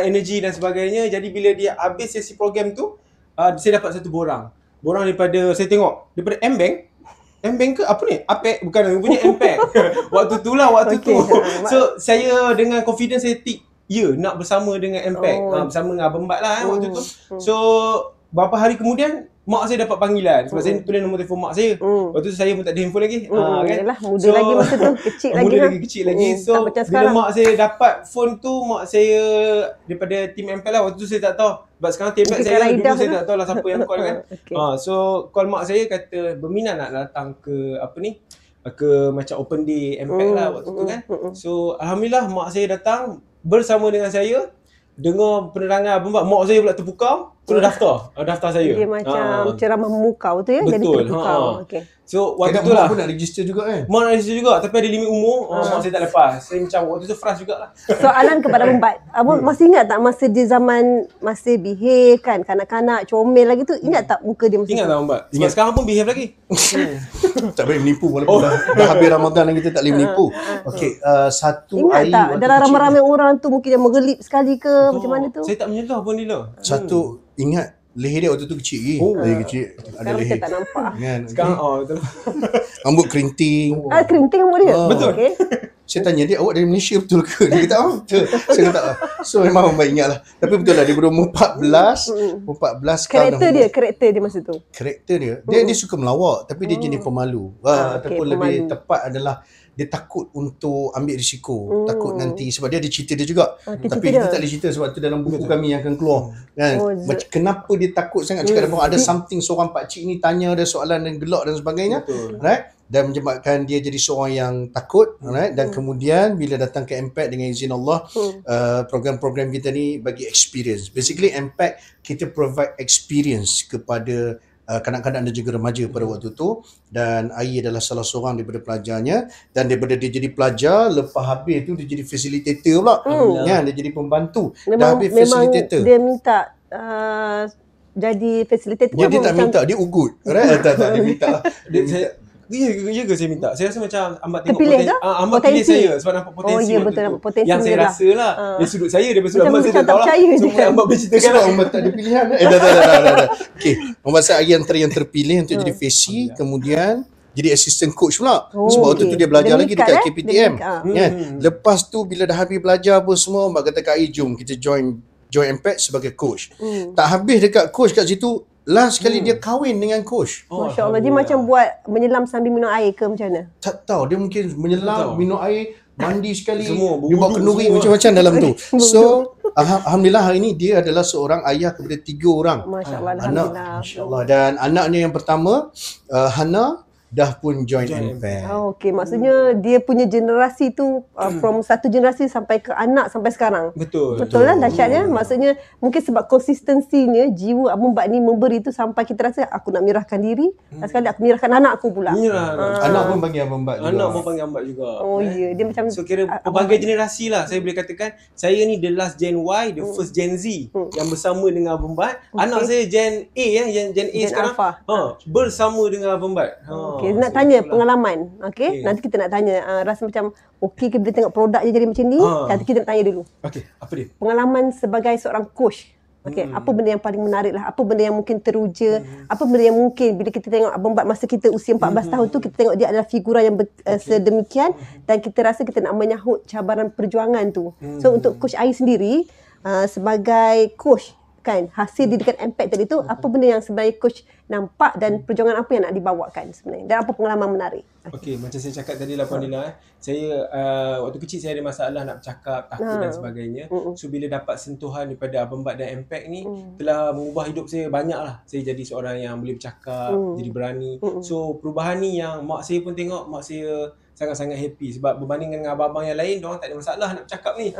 energi dan sebagainya. Jadi bila dia habis sesi program tu, saya dapat satu borang daripada, saya tengok daripada M-Bank M-Bank ke apa ni? APEC bukan, punya M-Bank. Waktu tu. Okey. So saya dengan confidence saya tick nak bersama dengan M-Bank. Bersama dengan Abang Bat lah waktu tu. So beberapa hari kemudian mak saya dapat panggilan sebab saya tulis nombor telefon mak saya. Waktu tu saya pun tak ada handphone lagi. Kan? Yalah, muda lagi masa tu, kecil lagi. Muda lagi, kecil lagi. So bila sekarang. mak saya dapat phone tu, mak saya daripada tim MPL lah. Waktu tu saya tak tahu. Sebab sekarang tim MPL saya dulu saya tak tahu lah siapa yang call kan. So call mak saya kata berminat nak datang ke apa ni? Ke macam open day MPL lah waktu tu kan. So alhamdulillah mak saya datang bersama dengan saya. Dengar penerangan Abang Bat, mak saya pula terpukau, terus daftar saya. Dia macam ceramah memukau tu ya, betul. jadi terpukau. Okey. So waktu tu lah mak pun nak register juga kan? Mak nak register juga tapi ada limit umur. Mak saya tak lepas. Saya macam waktu tu frust jugalah. Soalan kepada Abang Bat. Abang masih ingat tak masa dia zaman masih behave kan, kanak-kanak comel lagi tu, ingat tak muka dia masa Ingat tu? tak Abang Bat? Sebab sekarang pun behave lagi. Tak boleh menipu walaupun dah habis Ramadan dan kita tak boleh menipu. Okey, satu Ingat air tak waktu dalam kecil, ramai-ramai orang tu mungkin dia mengelip sekali ke macam mana tu? Saya tak menyelah pun Lila. satu ingat leher dia waktu tu kecil lagi. Leher kecil, ada Sekarang leher. macam tak nampak. Kan? Sekarang betul. Rambut kerinting. Kerinting rambut dia? Betul. Okay. Saya tanya dia, awak dari Malaysia betul ke? Dia kata, betul. Saya kata, so memang Abang ingat lah. Tapi betul lah, dia berumur 14 Karakter dia masa tu. Karakter dia suka melawak, tapi dia jenis pemalu. Ataupun lebih tepat adalah dia takut untuk ambil risiko. Takut nanti, sebab dia ada cerita dia juga. Tapi kita tak boleh cerita sebab tu dalam buku kami yang akan keluar. Kan? Macam kenapa dia takut sangat cakap ada something, seorang pakcik ni tanya ada soalan dan gelak dan sebagainya. Right? Dan menyebabkan dia jadi seorang yang takut, right? Dan kemudian bila datang ke MPAC dengan izin Allah, program-program kita ni bagi experience. Basically MPAC kita provide experience kepada kanak-kanak dan juga remaja pada waktu tu, dan Ai adalah salah seorang daripada pelajarnya, dan daripada dia jadi pelajar, lepas habis tu dia jadi facilitator pula. Dia jadi pembantu. Dah habis facilitator. Dia minta jadi facilitator. Dia tak minta, dia ugut. Right? tak dia minta. Ya ke saya minta? Saya rasa macam Ahmad tengok terpilih Ahmad pilih saya sebab nampak potensi. Oh ya, betul, nampak potensi yang saya rasa lah. Dari sudut saya, daripada sudut Ahmad saya tak tahu lah. Semua Ahmad berceritakan Sebab lah. Ahmad tak ada pilihan. Dah. Okay, Ahmad saya antara yang terpilih untuk jadi Fesi, kemudian jadi assistant coach pula. Sebab waktu tu dia belajar lagi dekat KPTM. Lepas tu bila dah habis belajar apa semua, Ahmad kata kat Ai, jom kita join MPAC sebagai coach. Tak habis dekat coach kat situ, last kali dia kahwin dengan coach. Masya Allah. Dia macam buat menyelam sambil minum air ke macam mana? Tak tahu, dia mungkin menyelam, minum air, mandi sekali, Semua, dia bawa kenduri macam-macam dalam tu. So alhamdulillah hari ni dia adalah seorang ayah kepada 3 orang. Masya Allah. Anak, Alhamdulillah. masya-Allah, dan anaknya yang pertama Hana dah pun join MPAC. Okey, maksudnya dia punya generasi tu from satu generasi sampai ke anak sampai sekarang. Betul. Betul lah dahsyatnya. Maksudnya mungkin sebab konsistensinya jiwa Abang Bat ni memberi tu sampai kita rasa aku nak menyerahkan diri, dan sekali aku menyerahkan anak aku pula. Anak pun panggil Abang Bat juga. Anak pun panggil Abang Bat juga. Oh ya, dia macam So kira pelbagai generasi lah. Saya boleh katakan saya ni the last Gen Y, the first Gen Z yang bersama dengan Abang Bat. Anak saya Gen A Gen A sekarang. Bersama dengan Abang Bat. Okey, nak tanya pengalaman. Okey, nanti kita nak tanya rasa macam okey ke bila tengok produk je jadi macam ni. Nanti kita nak tanya dulu. Okey, apa dia? Pengalaman sebagai seorang coach. Okey, apa benda yang paling menarik lah? Apa benda yang mungkin teruja? Apa benda yang mungkin bila kita tengok Abang Bat masa kita usia 14 tahun tu, kita tengok dia adalah figura yang sedemikian, dan kita rasa kita nak menyahut cabaran perjuangan tu. So untuk Coach Ai sendiri sebagai coach kan, hasil didikan MPAC tadi tu, apa benda yang sebenarnya coach nampak dan perjuangan apa yang nak dibawakan sebenarnya, dan apa pengalaman menarik? Okey, macam saya cakap tadi lah Puan Nila, saya waktu kecil saya ada masalah nak bercakap, takut dan sebagainya. So bila dapat sentuhan daripada Abang Bat dan MPAC ni, telah mengubah hidup saya banyak lah. Saya jadi seorang yang boleh bercakap, jadi berani. So perubahan ni yang mak saya pun tengok, mak saya sangat-sangat happy sebab berbanding dengan abang-abang yang lain, diorang tak ada masalah nak bercakap ni.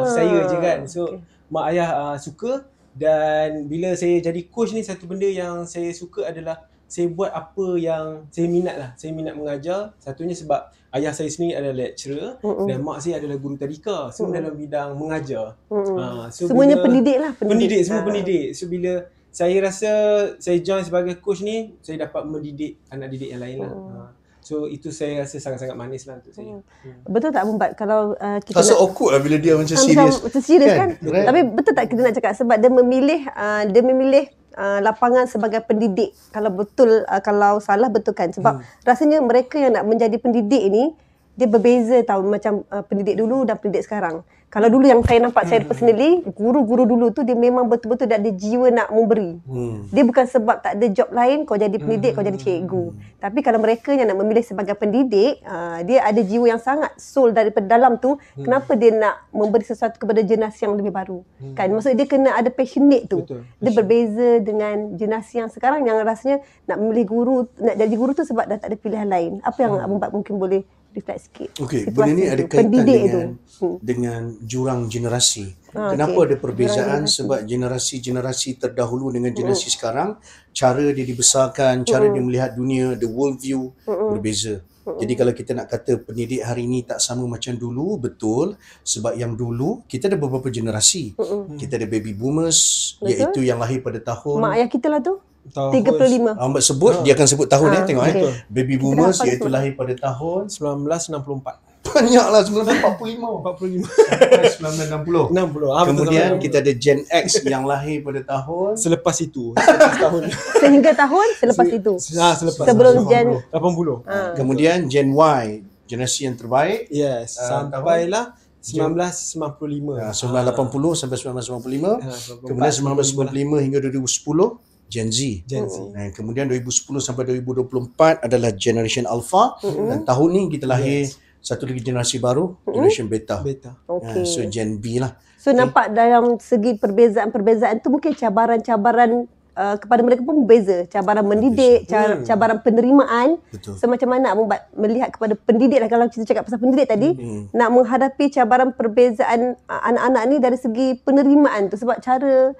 Saya je kan. So mak ayah suka. Dan bila saya jadi coach ni, satu benda yang saya suka adalah saya buat apa yang saya minat lah. Saya minat mengajar. Satunya sebab ayah saya sendiri adalah lecturer dan mak saya adalah guru tadika. Semua dalam bidang mengajar. So semuanya pendidik lah. Pendidik, semua pendidik. So bila saya rasa saya join sebagai coach ni, saya dapat mendidik anak didik yang lain lah. So itu saya rasa sangat-sangat manis lah untuk saya. Betul tak Abang Bat kalau kita rasa awkward lah bila dia macam serius. Macam serius kan? Right? Tapi betul tak kita nak cakap sebab dia memilih lapangan sebagai pendidik. Kalau betul, kalau salah betulkan. Sebab rasanya mereka yang nak menjadi pendidik ni, dia berbeza tau macam pendidik dulu dan pendidik sekarang. Kalau dulu yang saya nampak saya personally, guru-guru dulu tu dia memang betul-betul ada jiwa nak memberi. Dia bukan sebab tak ada job lain kau jadi pendidik, kau jadi cikgu. Tapi kalau mereka yang nak memilih sebagai pendidik, dia ada jiwa yang sangat soul daripada dalam tu. Kenapa dia nak memberi sesuatu kepada generasi yang lebih baru? Kan maksudnya dia kena ada passionate tu. Betul. Dia berbeza dengan generasi yang sekarang yang rasanya nak memilih guru, nak jadi guru tu sebab dah tak ada pilihan lain. Apa yang Abang Bat mungkin boleh reflect sikit? Okey, benda ni ada kaitan dengan jurang generasi. Kenapa ada perbezaan? Sebab generasi-generasi terdahulu dengan generasi sekarang, cara dia dibesarkan, cara dia melihat dunia, the world view berbeza. Jadi kalau kita nak kata pendidik hari ini tak sama macam dulu, betul. Sebab yang dulu kita ada beberapa generasi. Kita ada baby boomers, iaitu yang lahir pada tahun Mak ayah kita lah tu. Tahun 35. Ahmad sebut, dia akan sebut tahun tengok okey. baby boomers iaitu lahir pada tahun 1964. banyaklah 1945 1960. 60. Kemudian kita ada Gen X yang lahir pada tahun Selepas itu. Selepas tahun. Sehingga tahun selepas itu. Selepas Sebelum Gen 80. kemudian Gen Y, generasi yang terbaik Yes. Sampailah 1995. 1980 sampai 1995. Kemudian 1995 hingga 2010 Gen Z. Kemudian 2010 sampai 2024 adalah Generation Alpha. Dan tahun ni kita lahir satu lagi generasi baru, Generation Beta. Okey. So Gen B lah. So nampak dalam segi perbezaan tu mungkin cabaran-cabaran kepada mereka pun berbeza. Cabaran mendidik, cabaran penerimaan. Betul. So macam mana Abang Bat melihat kepada pendidik lah, kalau kita cakap pasal pendidik tadi, nak menghadapi cabaran perbezaan anak-anak ni dari segi penerimaan tu. Sebab cara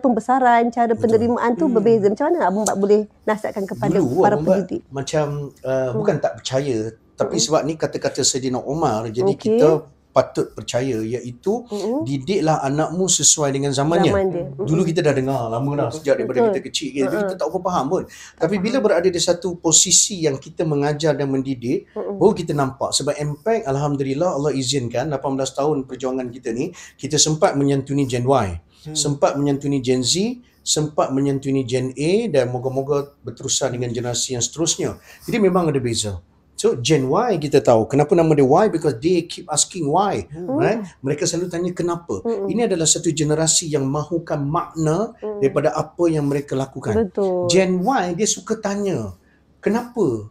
pembesaran, cara penerimaan tu berbeza. Macam mana Abang Bat boleh nasihatkan kepada Dulu para Abang Bat pendidik? macam bukan tak percaya, tapi sebab ni kata-kata Saidina Umar, jadi Okey. kita patut percaya, iaitu didiklah anakmu sesuai dengan zamannya. Zaman dia. Dulu kita dah dengar lama dah, sejak daripada kita kecil, kita tak apa faham pun. Tapi bila berada di satu posisi yang kita mengajar dan mendidik, baru kita nampak. Sebab impact, Alhamdulillah, Allah izinkan 18 tahun perjuangan kita ni, kita sempat menyantuni Gen Y, sempat menyantuni Gen Z, sempat menyantuni Gen A, dan moga-moga berterusan dengan generasi yang seterusnya. Jadi memang ada beza. So Gen Y kita tahu kenapa nama dia Y, because they keep asking why, right? Mereka selalu tanya kenapa. Ini adalah satu generasi yang mahukan makna daripada apa yang mereka lakukan. Betul. Gen Y dia suka tanya kenapa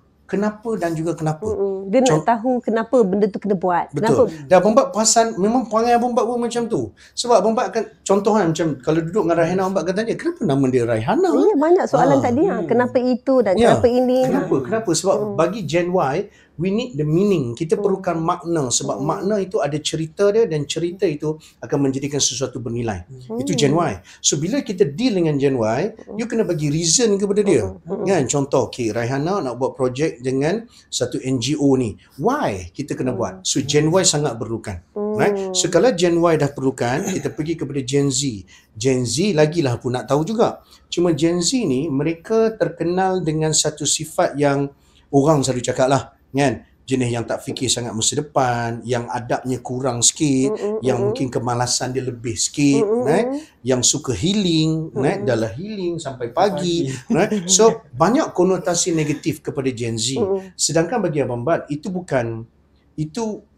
dan juga kenapa. Dia nak tahu kenapa benda tu kena buat. Betul. Kenapa? Dan Abang Bat perasan memang perangai Abang Bat pun macam tu. Sebab Abang Bat akan contohkan macam kalau duduk dengan Raihana, Abang Bat akan tanya kenapa nama dia Raihana? Ya, banyak soalan tadi. Kenapa itu dan kenapa ini? Kenapa? Sebab bagi Gen Y, we need the meaning. Kita perlukan makna. Sebab makna itu ada cerita dia, dan cerita itu akan menjadikan sesuatu bernilai. Itu Gen Y. So bila kita deal dengan Gen Y, you kena bagi reason kepada dia. Kan? Contoh, Raihana nak buat projek dengan satu NGO ni. Why kita kena buat? So Gen Y sangat perlukan. Right? So kalau Gen Y dah perlukan, kita pergi kepada Gen Z. Gen Z lagilah pun nak tahu juga. Cuma Gen Z ni mereka terkenal dengan satu sifat yang orang selalu cakap lah, kan? Jenis yang tak fikir sangat masa depan, yang adabnya kurang sikit, yang mungkin kemalasan dia lebih sikit, right? Yang suka healing, right? Dalam healing sampai pagi, right? So banyak konotasi negatif kepada Gen Z. Sedangkan bagi Abang Bat itu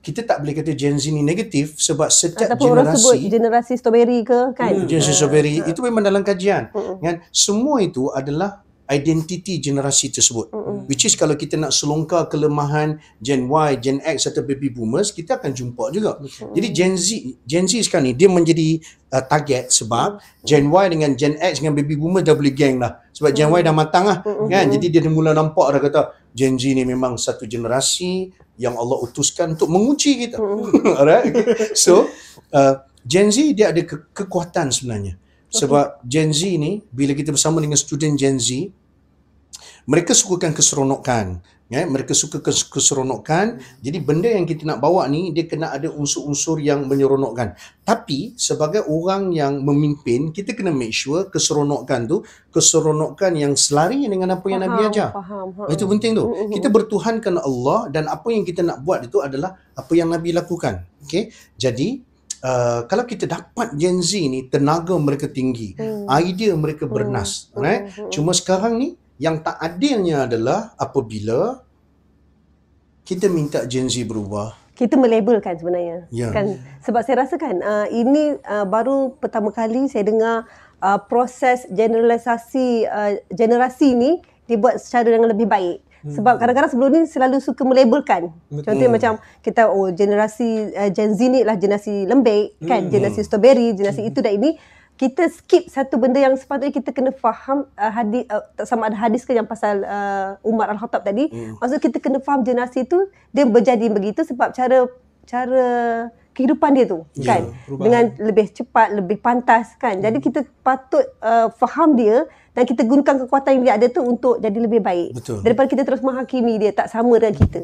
kita tak boleh kata Gen Z ni negatif, sebab setiap Ataupun orang sebut generasi generasi strawberry ke, kan? generasi strawberry itu memang dalam kajian, kan? Semua itu adalah identiti generasi tersebut. Which is kalau kita nak selongkar kelemahan Gen Y, Gen X atau baby boomers, kita akan jumpa juga. Jadi Gen Z sekarang ni dia menjadi target sebab Gen Y dengan Gen X dengan baby boomers dah boleh geng dah. Sebab Gen Y dah matang lah, kan? Jadi dia dah mula nampak dah kata Gen Z ni memang satu generasi yang Allah utuskan untuk menguji kita. Alright? Okay. So Gen Z dia ada kekuatan sebenarnya. Sebab Gen Z ni, bila kita bersama dengan student Gen Z, mereka sukakan keseronokan. Mereka suka keseronokan. Jadi benda yang kita nak bawa ni, dia kena ada unsur-unsur yang menyeronokkan. Tapi sebagai orang yang memimpin, kita kena make sure keseronokan tu, keseronokan yang selari dengan apa yang Nabi ajar. Itu penting tu. Kita bertuhankan Allah, dan apa yang kita nak buat itu adalah apa yang Nabi lakukan. Okay? Jadi kalau kita dapat Gen Z ni, tenaga mereka tinggi, idea mereka bernas, right? Cuma sekarang ni yang tak adilnya adalah apabila kita minta Gen Z berubah, kita melabelkan sebenarnya. Ya. Kan, sebab saya rasa kan ini baru pertama kali saya dengar proses generalisasi generasi ni dibuat secara yang lebih baik. Sebab kadang-kadang sebelum ni selalu suka melabelkan. Contohnya macam kita generasi Gen Z ni lah generasi lembik kan, generasi strawberry, generasi itu dan ini. Kita skip satu benda yang sepatutnya kita kena faham hadis, sama ada hadis ke yang pasal Umar Al-Khattab tadi. Maksud kita kena faham generasi itu dia berjadi begitu sebab cara kehidupan dia tu kan, dengan lebih cepat, lebih pantas kan. Jadi kita patut faham dia dan kita gunakan kekuatan yang dia ada tu untuk jadi lebih baik. Betul. Daripada kita terus menghakimi dia tak sama dengan kita.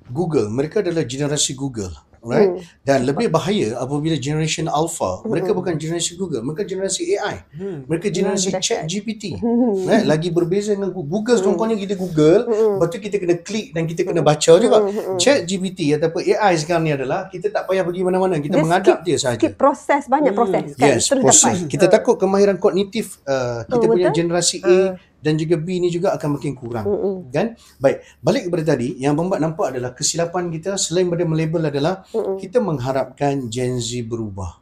Google, mereka adalah generasi Google, right? Dan lebih bahaya apabila generation Alpha, mereka bukan generasi Google, mereka generasi AI. Mereka generasi Chat GPT. Right? Lagi berbeza dengan Google, contohnya kita Google, lepas tu kita kena klik dan kita kena baca juga. Chat GPT ataupun AI sekarang ni adalah kita tak payah pergi mana-mana, kita menghadap dia sahaja. Skip proses, banyak proses kan. Yes, terus proses. dapat. Kita takut kemahiran kognitif kita punya betul. generasi A dan juga B ni juga akan makin kurang. Kan? Baik, balik kepada tadi, yang Bombat nampak adalah kesilapan kita selain daripada melabel adalah kita mengharapkan Gen Z berubah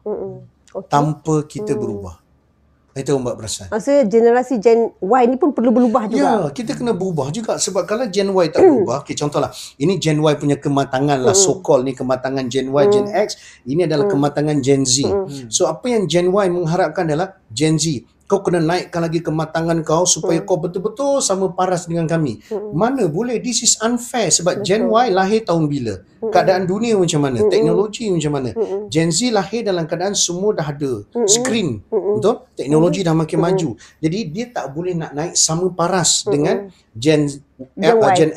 tanpa kita berubah. Itu Bombat perasan. Maksudnya generasi Gen Y ni pun perlu berubah juga. Ya, kita kena berubah juga sebab kalau Gen Y tak berubah, okay, contohlah, ini Gen Y punya kematangan lah, so-called ni kematangan Gen Y, Gen X, ini adalah kematangan Gen Z. So apa yang Gen Y mengharapkan adalah Gen Z, kau kena naikkan lagi kematangan kau supaya kau betul-betul sama paras dengan kami. Mana boleh, this is unfair sebab Gen Y lahir tahun bila? Keadaan dunia macam mana? Teknologi macam mana? Gen Z lahir dalam keadaan semua dah ada screen. Betul? Teknologi dah makin maju. Jadi dia tak boleh nak naik sama paras dengan Gen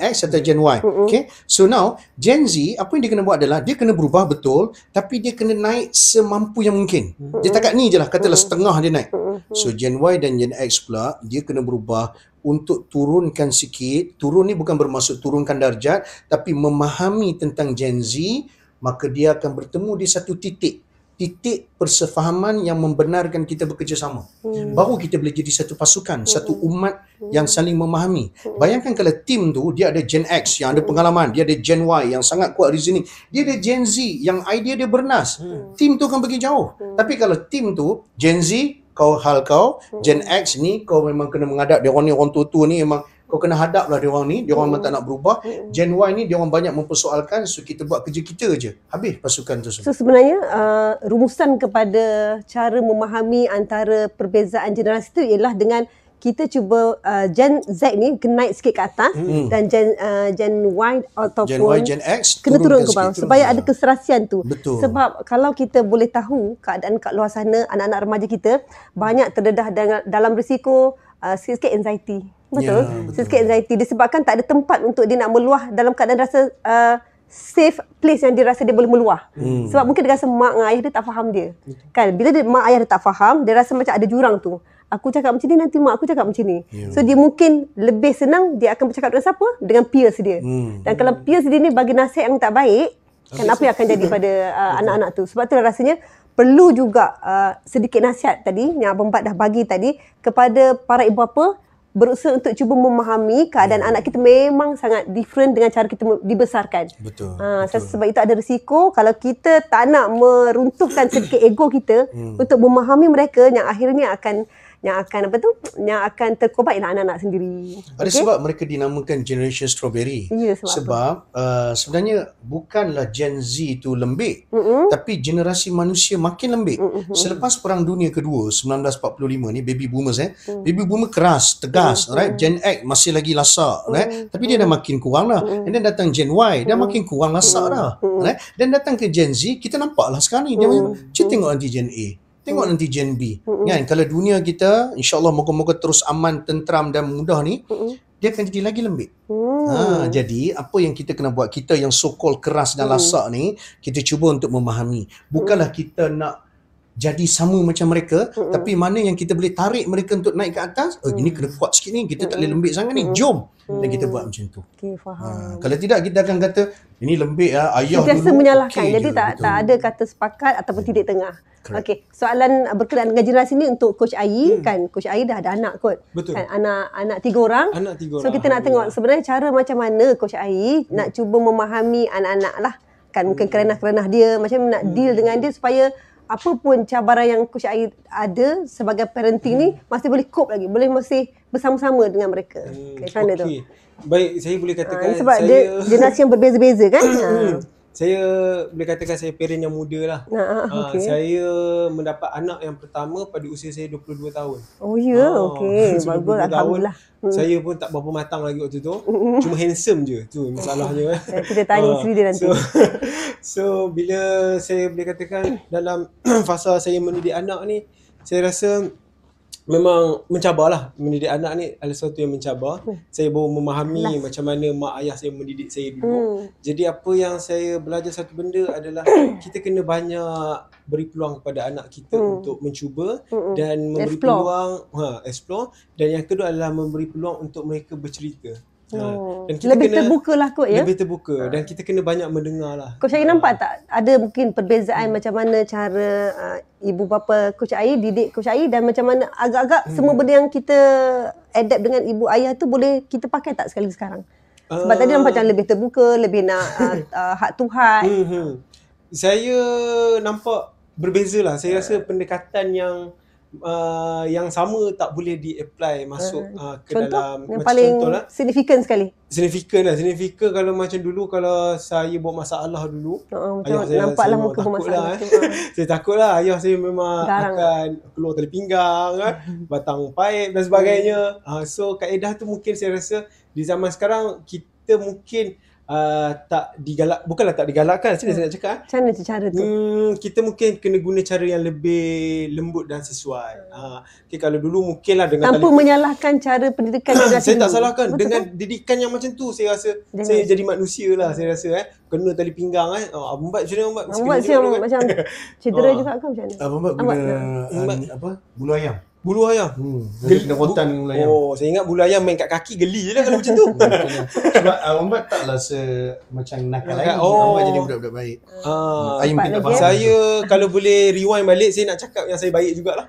X atau Gen Y. Okay? So now, Gen Z, apa yang dia kena buat adalah, dia kena berubah betul, tapi dia kena naik semampu yang mungkin. Dia takat ni je lah, katalah setengah dia naik. So Gen Y dan Gen X pula, dia kena berubah untuk turunkan sikit. Turun ni bukan bermaksud turunkan darjat, tapi memahami tentang Gen Z, maka dia akan bertemu di satu titik persefahaman yang membenarkan kita bekerjasama. Baru kita boleh jadi satu pasukan, satu umat yang saling memahami. Bayangkan kalau tim tu dia ada Gen X yang ada pengalaman, dia ada Gen Y yang sangat kuat reasoning, dia ada Gen Z yang idea dia bernas. Tim tu akan pergi jauh. Tapi kalau tim tu Gen Z, kau Gen X ni kau memang kena menghadap dia orang ni, orang tua-tua ni memang kau kena hadap lah dia orang ni, dia orang memang tak nak berubah. Gen Y ni dia orang banyak mempersoalkan, so kita buat kerja kita je, habis pasukan tu semua. So sebenarnya rumusan kepada cara memahami antara perbezaan generasi itu ialah dengan kita cuba Gen Z ni kena naik sikit ke atas dan Gen Y ataupun Gen Y, Gen X kena turun ke sikit, bawah turun supaya ke ada bawah. keserasian tu. Betul. Sebab kalau kita boleh tahu keadaan kat luar sana, anak-anak remaja kita banyak terdedah dalam risiko sikit-sikit anxiety. Betul? Ya, betul. Sikit anxiety disebabkan tak ada tempat untuk dia nak meluah dalam keadaan rasa safe place yang dia rasa dia boleh meluah. Sebab mungkin dia rasa mak dengan ayah dia tak faham dia. Kan? Bila mak ayah dia tak faham, dia rasa macam ada jurang tu. Aku cakap macam ni, nanti mak aku cakap macam ni. So dia mungkin lebih senang dia akan bercakap dengan siapa? Dengan peers dia. Dan kalau peers dia ni bagi nasihat yang tak baik, kan apa yang akan jadi pada anak-anak tu. Sebab tu rasanya perlu juga sedikit nasihat tadi yang Abang Bat dah bagi tadi kepada para ibu bapa, berusaha untuk cuba memahami keadaan anak kita memang sangat different dengan cara kita dibesarkan. Betul. Sebab itu ada risiko kalau kita tak nak meruntuhkan sedikit ego kita untuk memahami mereka yang akhirnya akan terkorbanlah anak-anak sendiri. Ada sebab mereka dinamakan Generation Strawberry. Ya, sebab sebenarnya bukanlah Gen Z tu lembik, tapi generasi manusia makin lembik. Selepas Perang Dunia Kedua 1945 ni, baby boomers baby boomer keras, tegas, right? Gen X masih lagi lasak, right? Tapi dia dah makin kurang lah. And then datang Gen Y, dah makin kurang lasak dah, right? Dan datang ke Gen Z, kita nampak lah sekarang ni dia tengok nanti Gen A, tengok nanti Gen B. Kan, kalau dunia kita insya-Allah moga-moga terus aman, tentram dan mudah ni, dia akan jadi lagi lembik. Jadi apa yang kita kena buat, kita yang so-called keras dan lasak ni, kita cuba untuk memahami. Bukanlah kita nak jadi sama macam mereka, tapi mana yang kita boleh tarik mereka untuk naik ke atas, ini kena kuat sikit ni, kita tak boleh lembik sangat ni, jom. Dan kita buat macam tu. Okey, faham. Kalau tidak kita akan kata ini lembik ayah Sentiasa dulu menyalahkan. okey Jadi je, tak ada kata sepakat ataupun titik tengah. Okey, soalan berkenaan dengan generasi ni untuk Coach Ai kan. Coach Ai dah ada anak kot. Betul. Kan anak 3 orang. Anak 3 orang. So kita nak tengok sebenarnya cara macam mana Coach Ai nak cuba memahami anak-anak lah. Kan mungkin kerenah-kerenah dia, macam mana nak deal dengan dia supaya apa pun cabaran yang Coach Ai ada sebagai parenting ni masih boleh cope lagi, boleh masih bersama-sama dengan mereka. Macam mana tu? Baik, saya boleh katakan sebab saya dia generasi yang berbeza-beza kan. saya boleh katakan saya parent yang muda lah. Okey. Saya mendapat anak yang pertama pada usia saya 22 tahun. Oh ya, okey. So, Bagus, 22 tahun, alhamdulillah. Saya pun tak berapa matang lagi waktu tu. Cuma handsome je. Tu masalahnya. Kita tanya isteri dia nanti. So bila saya boleh katakan dalam fasa saya mendidik anak ni, saya rasa memang mencabarlah. Mendidik anak ni adalah sesuatu yang mencabar. Saya baru memahami macam mana mak ayah saya mendidik saya dulu. Jadi apa yang saya belajar satu benda adalah kita kena banyak beri peluang kepada anak kita untuk mencuba dan memberi peluang explore, dan yang kedua adalah memberi peluang untuk mereka bercerita. Dan kita lebih kena terbuka lah kot ya. Lebih terbuka dan kita kena banyak mendengar lah. Coach Ai nampak tak ada mungkin perbezaan macam mana cara ibu bapa Coach Ai didik Coach Ai, dan macam mana agak-agak semua benda yang kita adapt dengan ibu ayah tu boleh kita pakai tak sekali sekarang? Sebab tadi nampak macam lebih terbuka, lebih nak heart to heart. Saya nampak berbeza lah. Saya rasa pendekatan yang sama tak boleh di-apply masuk ke Contoh dalam yang macam paling contoh lah. signifikan sekali. Signifikan kalau macam dulu, kalau saya buat masalah dulu, Macam nampaklah muka bermasalah tu. Saya takut lah. Ayah saya memang akan keluar tali pinggang kan, batang paip dan sebagainya. So kaedah tu mungkin saya rasa di zaman sekarang kita mungkin tak bukanlah tak digalakkan, saya nak cakap. Macam mana cara tu? Kita mungkin kena guna cara yang lebih lembut dan sesuai. Okay, kalau dulu mungkinlah dengan tanpa menyalahkan cara pendidikan generasi saya tak dulu. salahkan. Betul Dengan kan? didikan yang macam tu, saya rasa saya jadi manusia lah. Saya rasa kena tali pinggang Abang Bat macam mana Abang? Abang macam cedera juga kan macam mana? Abang Bat guna bulu ayam. Bulu ayam. Kena rotan bulu ayam. Oh, saya ingat bulu ayam main kat kaki geli je lah kalau macam tu. Sebab Abang Bat taklah macam nakal lagi. Abang Bat jadi budak-budak baik. Ayam mungkin tak faham. Saya kalau boleh rewind balik, saya nak cakap yang saya baik jugalah.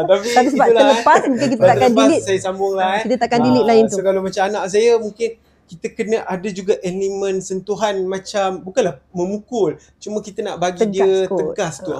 Tapi sebab terlepas mungkin kita takkan delete. Saya sambung lah. Kita takkan delete lain tu. So kalau macam anak saya, mungkin kita kena ada juga elemen sentuhan, macam bukanlah memukul, cuma kita nak bagi tegas tu.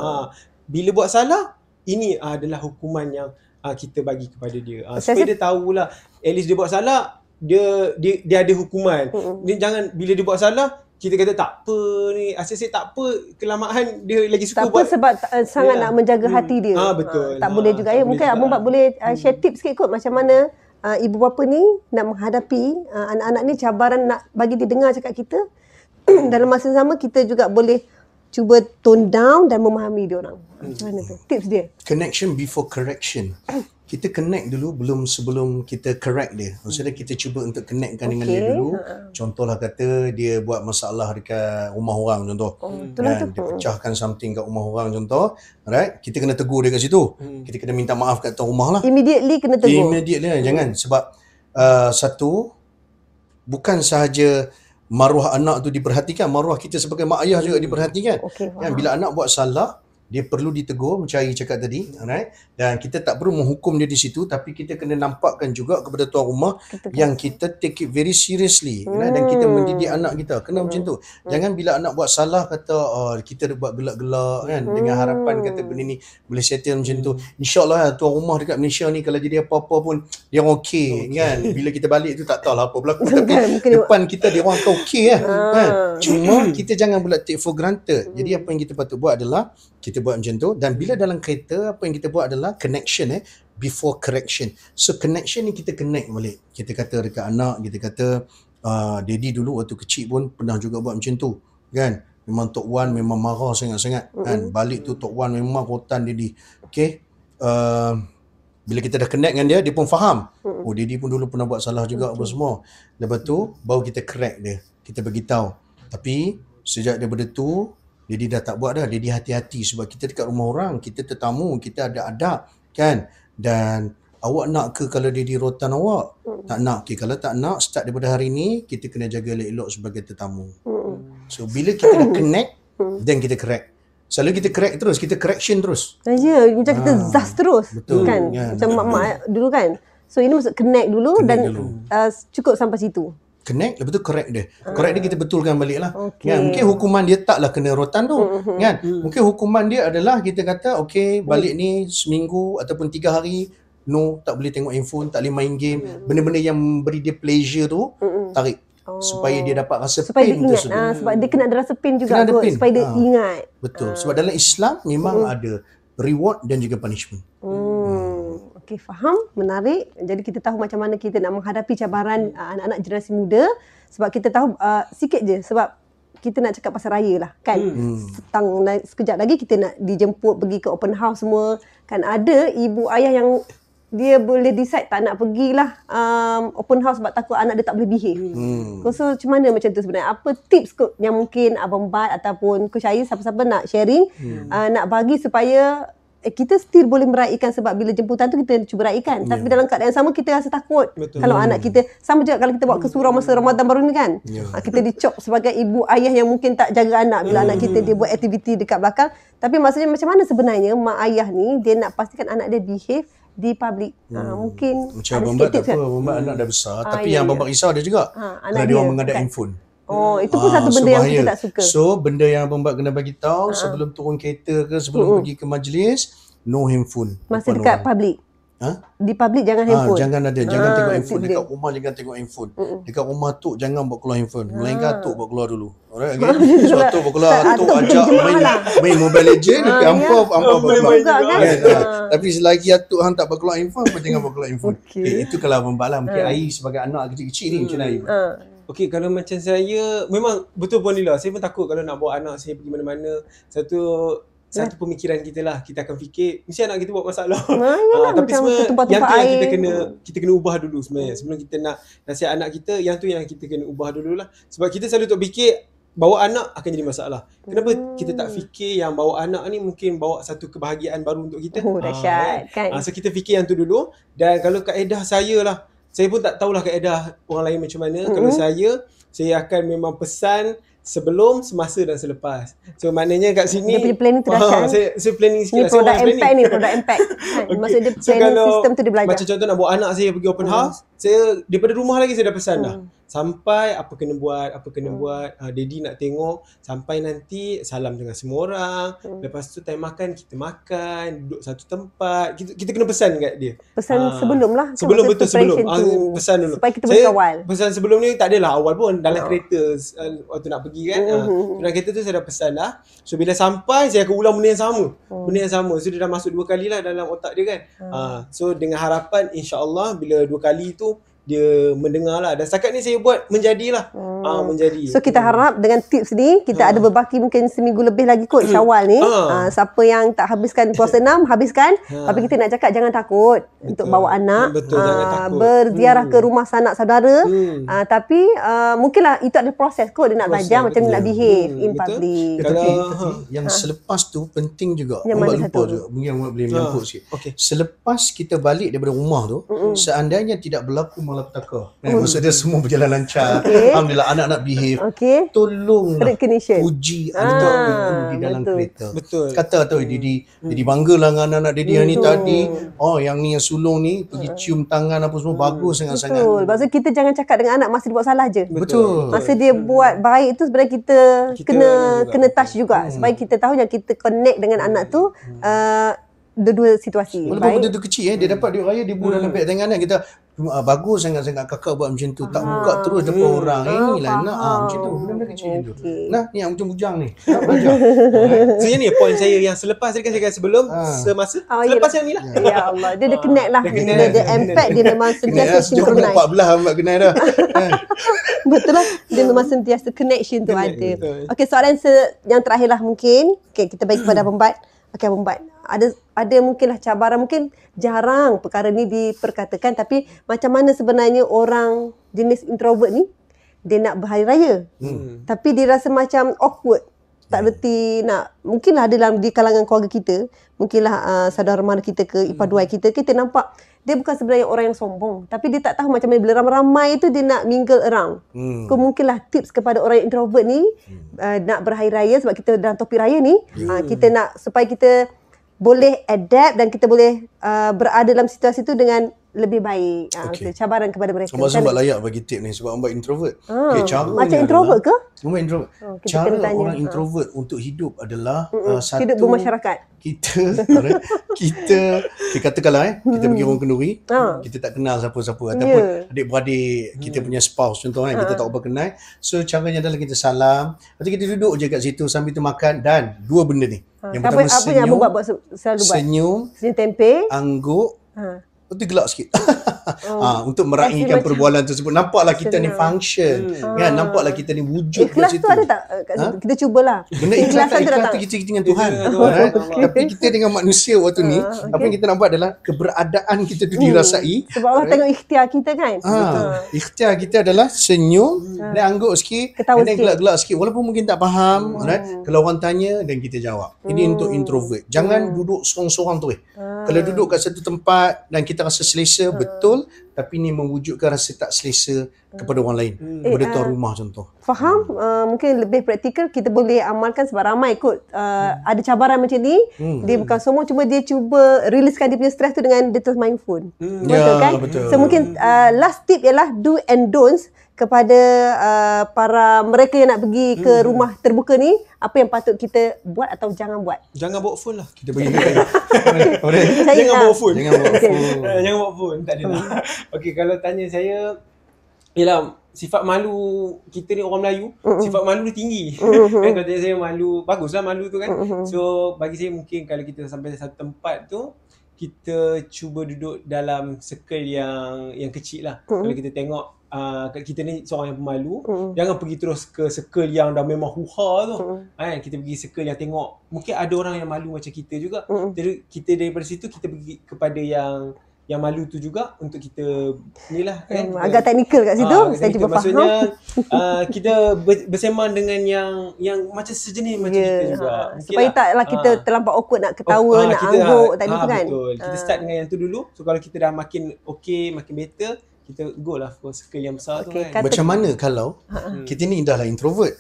Bila buat salah, ini adalah hukuman yang kita bagi kepada dia. Supaya dia tahulah, at least dia buat salah, dia ada hukuman. Dia jangan bila dia buat salah kita kata tak apa ni, asyik tak apa, kelamahan dia lagi suka tak buat. Tak apa sebab sangat nak menjaga hati dia. Betul. Tak boleh juga ya. Mungkin Abang Bat boleh share tips sikit kot macam mana ibu bapa ni nak menghadapi anak-anak ni cabaran, nak bagi dia dengar cakap kita. Dalam masa yang sama kita juga boleh cuba tone down dan memahami dia orang. Macam mana tu? Tips dia. Connection before correction. Kita connect dulu sebelum kita correct dia. Maksudnya kita cuba untuk connectkan dengan dia dulu. Contohlah kata dia buat masalah dekat rumah orang contoh. Dia pecahkan something kat rumah orang contoh. Alright, kita kena tegur dia kat situ. Kita kena minta maaf kat tuan rumah lah. Immediately kena tegur. Immediately jangan, sebab satu, bukan sahaja maruah anak tu diperhatikan, maruah kita sebagai mak ayah juga diperhatikan. Kan, bila anak buat salah, dia perlu ditegur macam Ai cakap tadi, alright? Dan kita tak perlu menghukum dia di situ, tapi kita kena nampakkan juga kepada tuan rumah yang kita take it very seriously, dan kita mendidik anak kita. Kena macam tu. Jangan bila anak buat salah kata kita buat gelak-gelak kan, dengan harapan kata benda ni boleh settle macam tu. InsyaAllah tuan rumah dekat Malaysia ni kalau jadi apa-apa pun dia orang okey kan. Bila kita balik tu tak tahulah apa berlaku, tapi depan kita dia orang akan okey kan. Cuma kita jangan pula take for granted. Jadi apa yang kita patut buat adalah kita buat macam tu, dan bila dalam kereta apa yang kita buat adalah connection before correction. So connection ni kita connect balik. Kita kata dekat anak, kita kata daddy dulu waktu kecil pun pernah juga buat macam tu kan. Memang Tok Wan memang marah sangat-sangat kan. Balik tu Tok Wan memang rotan daddy. Okay, bila kita dah connect dengan dia, dia pun faham. Oh, daddy pun dulu pernah buat salah juga apa semua. Lepas tu baru kita correct dia, kita beritahu. Tapi sejak daripada tu Daddy dah tak buat dah. Daddy hati-hati sebab kita dekat rumah orang, kita tetamu, kita ada adab kan. Dan awak nak ke kalau Daddy rotan awak? Tak nak. Okay, kalau tak nak, start daripada hari ni kita kena jaga elok-elok sebagai tetamu. So bila kita dah connect, then kita correct. Selalu kita correct terus, kita correction terus. Ya, macam kita zas terus. Betul. Kan? Ya, Macam mak-mak dulu kan. So ini maksud connect dulu Connect dan dulu. Cukup sampai situ. Connect, lepas tu correct dia. Correct dia kita betulkan balik lah. Okey. Kan? Mungkin hukuman dia taklah kena rotan tu. Kan? Mungkin hukuman dia adalah kita kata okay, balik ni seminggu ataupun 3 hari, no, tak boleh tengok handphone, tak boleh main game. Benda-benda yang beri dia pleasure tu, tarik. Supaya dia dapat rasa Supaya dia pain ingat. tersebut. Sebab dia kena ada rasa pain juga Kena ada kot. pain. Supaya dia ingat. Betul. Sebab dalam Islam memang ada reward dan juga punishment. Okey, faham, menarik. Jadi kita tahu macam mana kita nak menghadapi cabaran anak-anak generasi muda. Sebab kita tahu sikit je sebab kita nak cakap pasal raya lah kan. Sekejap lagi kita nak dijemput pergi ke open house semua. Kan ada ibu ayah yang dia boleh decide tak nak pergilah open house sebab takut anak dia tak boleh behave. So macam mana macam tu sebenarnya? Apa tips kot yang mungkin Abang Bat ataupun Coach Ayi siapa-siapa nak sharing nak bagi supaya kita still boleh meraihkan sebab bila jemputan tu kita cuba raihkan. Tapi dalam keadaan yang sama kita rasa takut. Betul. Kalau anak kita, sama juga kalau kita buat ke surau masa Ramadan baru ni kan. Kita dicop sebagai ibu ayah yang mungkin tak jaga anak bila anak kita dia buat aktiviti dekat belakang. Tapi maksudnya macam mana sebenarnya mak ayah ni dia nak pastikan anak dia behave di public. Mungkin Macam ada Abang sikit Bat tak tips kan? apa, Abang Bat anak dah besar. Tapi ya, yang Abang Bat risau dia juga. anak Kalau dia dia, orang mengadap kan? handphone. Oh, itu pun satu benda yang kita tak suka. So, benda yang Abang Bat kena bagi tahu sebelum turun kereta ke, sebelum pergi ke majlis, no handphone. Masa depan dekat orang. public. Ha? Di public jangan handphone. Jangan ada, jangan tengok handphone. tip Dekat dia. rumah jangan tengok handphone. Dekat rumah Tok jangan bawa keluar handphone. Melainkan Tok bawa keluar dulu. Alright, okay? So Tok bawa keluar, Tok Atuk ajak main Mobile Legend, Ampau bawa keluar. juga kan? Kan? Tapi selagi Atuk hang tak bawa keluar handphone, apa jangan bawa keluar handphone. Okey. Okay, itu kalau Abang Bat lah. Mungkin Ayi sebagai anak kecil-kecil ni macam mana Ayi? Okey, kalau macam saya, memang betul pun Lila. Saya pun takut kalau nak bawa anak saya pergi mana-mana. Satu pemikiran kita lah, kita akan fikir mesti anak kita buat masalah. Yalah, Tapi macam sebenarnya tumpah-tumpah yang tu yang air. kita kena ubah dulu sebenarnya. Sebelum kita nak nasihat anak kita, yang tu yang kita kena ubah dulu lah. Sebab kita selalu tak fikir bawa anak akan jadi masalah. Kenapa kita tak fikir yang bawa anak ni mungkin bawa satu kebahagiaan baru untuk kita. Oh, dahsyat kan. So kita fikir yang tu dulu. Dan kalau kaedah saya lah, saya pun tak tahulah kaedah orang lain macam mana. Kalau saya akan memang pesan sebelum, semasa dan selepas. So maknanya kat sini Dia punya planning tu dahsyat. saya planning sikit Ni lah. Saya produk orang planning. impact ni, produk impact. Kan? Maksud dia So, planning kalau sistem tu dia belajar. macam contoh nak bawa anak saya pergi open house, saya daripada rumah lagi saya dah pesan dah. Sampai apa kena buat, daddy nak tengok, sampai nanti salam dengan semua orang. Lepas tu time makan kita makan, duduk satu tempat. Kita kena pesan kat dia. Pesan sebelum lah. Kan Sebelum, masa betul sebelum. preparation tu. Pesan dulu. Supaya kita boleh kawal. Pesan sebelum ni tak adalah awal pun, dalam kereta waktu nak pergi kan. Dalam kereta tu saya dah pesan dah. So bila sampai saya akan ulang benda yang sama. Benda yang sama. So dia dah masuk 2 kali lah dalam otak dia kan. So dengan harapan insya-Allah bila 2 kali tu dia mendengar lah. Dan setakat ni saya buat menjadilah. Menjadi. So kita harap dengan tips ni kita ada berbaki mungkin seminggu lebih lagi kot Syawal ni. Siapa yang tak habiskan puasa 6 habiskan. Tapi kita nak cakap jangan takut untuk bawa anak. Betul, jangan takut. Berziarah ke rumah sanak saudara. Tapi mungkinlah itu ada proses kot dia nak belajar macam mana nak behave in Betul. public. Tapi yang selepas tu penting juga. Yang Abang mana lupa satu? juga. Mungkin Abang boleh menyambut sikit. Okey. Selepas kita balik daripada rumah tu, seandainya tidak berlaku malapetaka. Maksudnya semua berjalan lancar. Alhamdulillah anak-anak behave. Okey. Tolonglah Recognition. puji anak itu di dalam betul. kereta. Betul. Kata tu Didi banggalah dengan anak-anak Didi yang ni tadi. Oh yang ni yang sulung ni pergi cium tangan apa semua bagus sangat-sangat. Betul. Maksud kita jangan cakap dengan anak masa dia buat salah je. Betul. Masa dia buat baik tu sebenarnya kita kena touch juga supaya kita tahu yang kita connect dengan anak tu dua-dua situasi. Walaupun benda tu kecil dia dapat duit raya dia buat dalam beg tangan kita bagus sangat-sangat kakak buat macam tu tak buka terus depan orang inilah nak macam tu benda-benda kecil macam tu. Nah ni yang bujang ni nak belajar. So yang ni point saya yang selepas tadi kan saya kata sebelum, semasa, selepas yang ni lah. Ya Allah, dia dah connect lah. Dia impact dia memang sentiasa Sejauh synchronize. 14 Mbak kenal dah. Betul lah. Dia memang sentiasa connection tu ada. betul. Okey, soalan yang terakhir lah mungkin. Okay, kita bagi kepada Abang Bat. Okey, Abang Bat. Ada mungkinlah cabaran, mungkin jarang perkara ni diperkatakan, tapi macam mana sebenarnya orang jenis introvert ni dia nak berhari raya. Tapi dia rasa macam awkward. tak reti nak, mungkinlah ada dalam di kalangan keluarga kita, mungkinlah saudara mara kita ke ipar duai kita nampak dia bukan sebenarnya orang yang sombong, tapi dia tak tahu macam mana bila ramai-ramai tu dia nak mingle around. Mungkinlah tips kepada orang yang introvert ni, nak berhari raya, sebab kita dalam topik raya ni, kita nak supaya kita boleh adapt dan kita boleh berada dalam situasi tu dengan lebih baik. Cabaran kepada mereka. Masa Mbak layak bagi tip ni sebab Mbak introvert. Macam introvert ke? Mbak introvert. Cara orang introvert untuk hidup adalah satu, hidup bermasyarakat. Kita katakanlah kita pergi orang kenduri, kita tak kenal siapa-siapa ataupun adik-beradik kita punya spouse contoh kan, kita tak apa kenal. So caranya adalah kita salam, lepas tu kita duduk je kat situ sambil tu makan, dan dua benda ni. Yang pertama apa yang Abang buat selalu buat? Senyum tempe, angguk. Itu gelak sikit. Untuk meraihkan perbualan tersebut. Nampaklah kita ni function. Kan? Nampaklah kita ni wujud kat situ. Ikhlas tu ada tak? Kita cubalah. Benda ikhlas tu kita dengan Tuhan. Tapi kita dengan manusia waktu ni, apa yang kita nampak adalah keberadaan kita tu dirasai. Sebab Allah tengok ikhtiar kita kan. Ikhtiar kita adalah senyum dan angguk sikit, dan gelak-gelak sikit. Walaupun mungkin tak faham. Kalau orang tanya dan kita jawab. Ini untuk introvert. Jangan duduk sorang-sorang tu. Kalau duduk kat satu tempat dan kita rasa selesa, betul, tapi ni mewujudkan rasa tak selesa kepada orang lain, kepada tuan rumah contoh. Faham? Mungkin lebih praktikal kita boleh amalkan sebab ramai kot ada cabaran macam ni. Dia bukan semua, cuma dia cuba riliskan dia punya stres tu dengan dia terus main phone. Betul kan? Betul. So mungkin last tip ialah do and don'ts kepada para mereka yang nak pergi ke rumah terbuka ni, apa yang patut kita buat atau jangan buat. Jangan bawa phone lah. Kita bagi Jangan bawa phone. Jangan bawa phone. Tak ada lah. Okey, kalau tanya saya, ialah sifat malu kita ni orang Melayu, sifat malu dia tinggi. Kan kalau tanya saya malu, baguslah malu tu kan. So bagi saya mungkin kalau kita sampai satu tempat tu, kita cuba duduk dalam circle yang kecil lah. Kalau kita tengok kita ni seorang yang pemalu, jangan pergi terus ke circle yang dah memang huha tu. Kita pergi circle yang tengok mungkin ada orang yang malu macam kita juga. Jadi kita daripada situ kita pergi kepada yang malu tu juga untuk kita inilah kan. Agak teknikal kat situ, saya cuba faham. Maksudnya kita bersembang dengan yang macam sejenis macam kita juga. Supaya taklah kita terlampau awkward nak ketawa, nak angguk tadi tu kan. Betul. Kita start dengan yang tu dulu. So kalau kita dah makin okay, makin better, kita go lah for circle yang besar tu kan. Macam mana kalau kita ni dah lah introvert,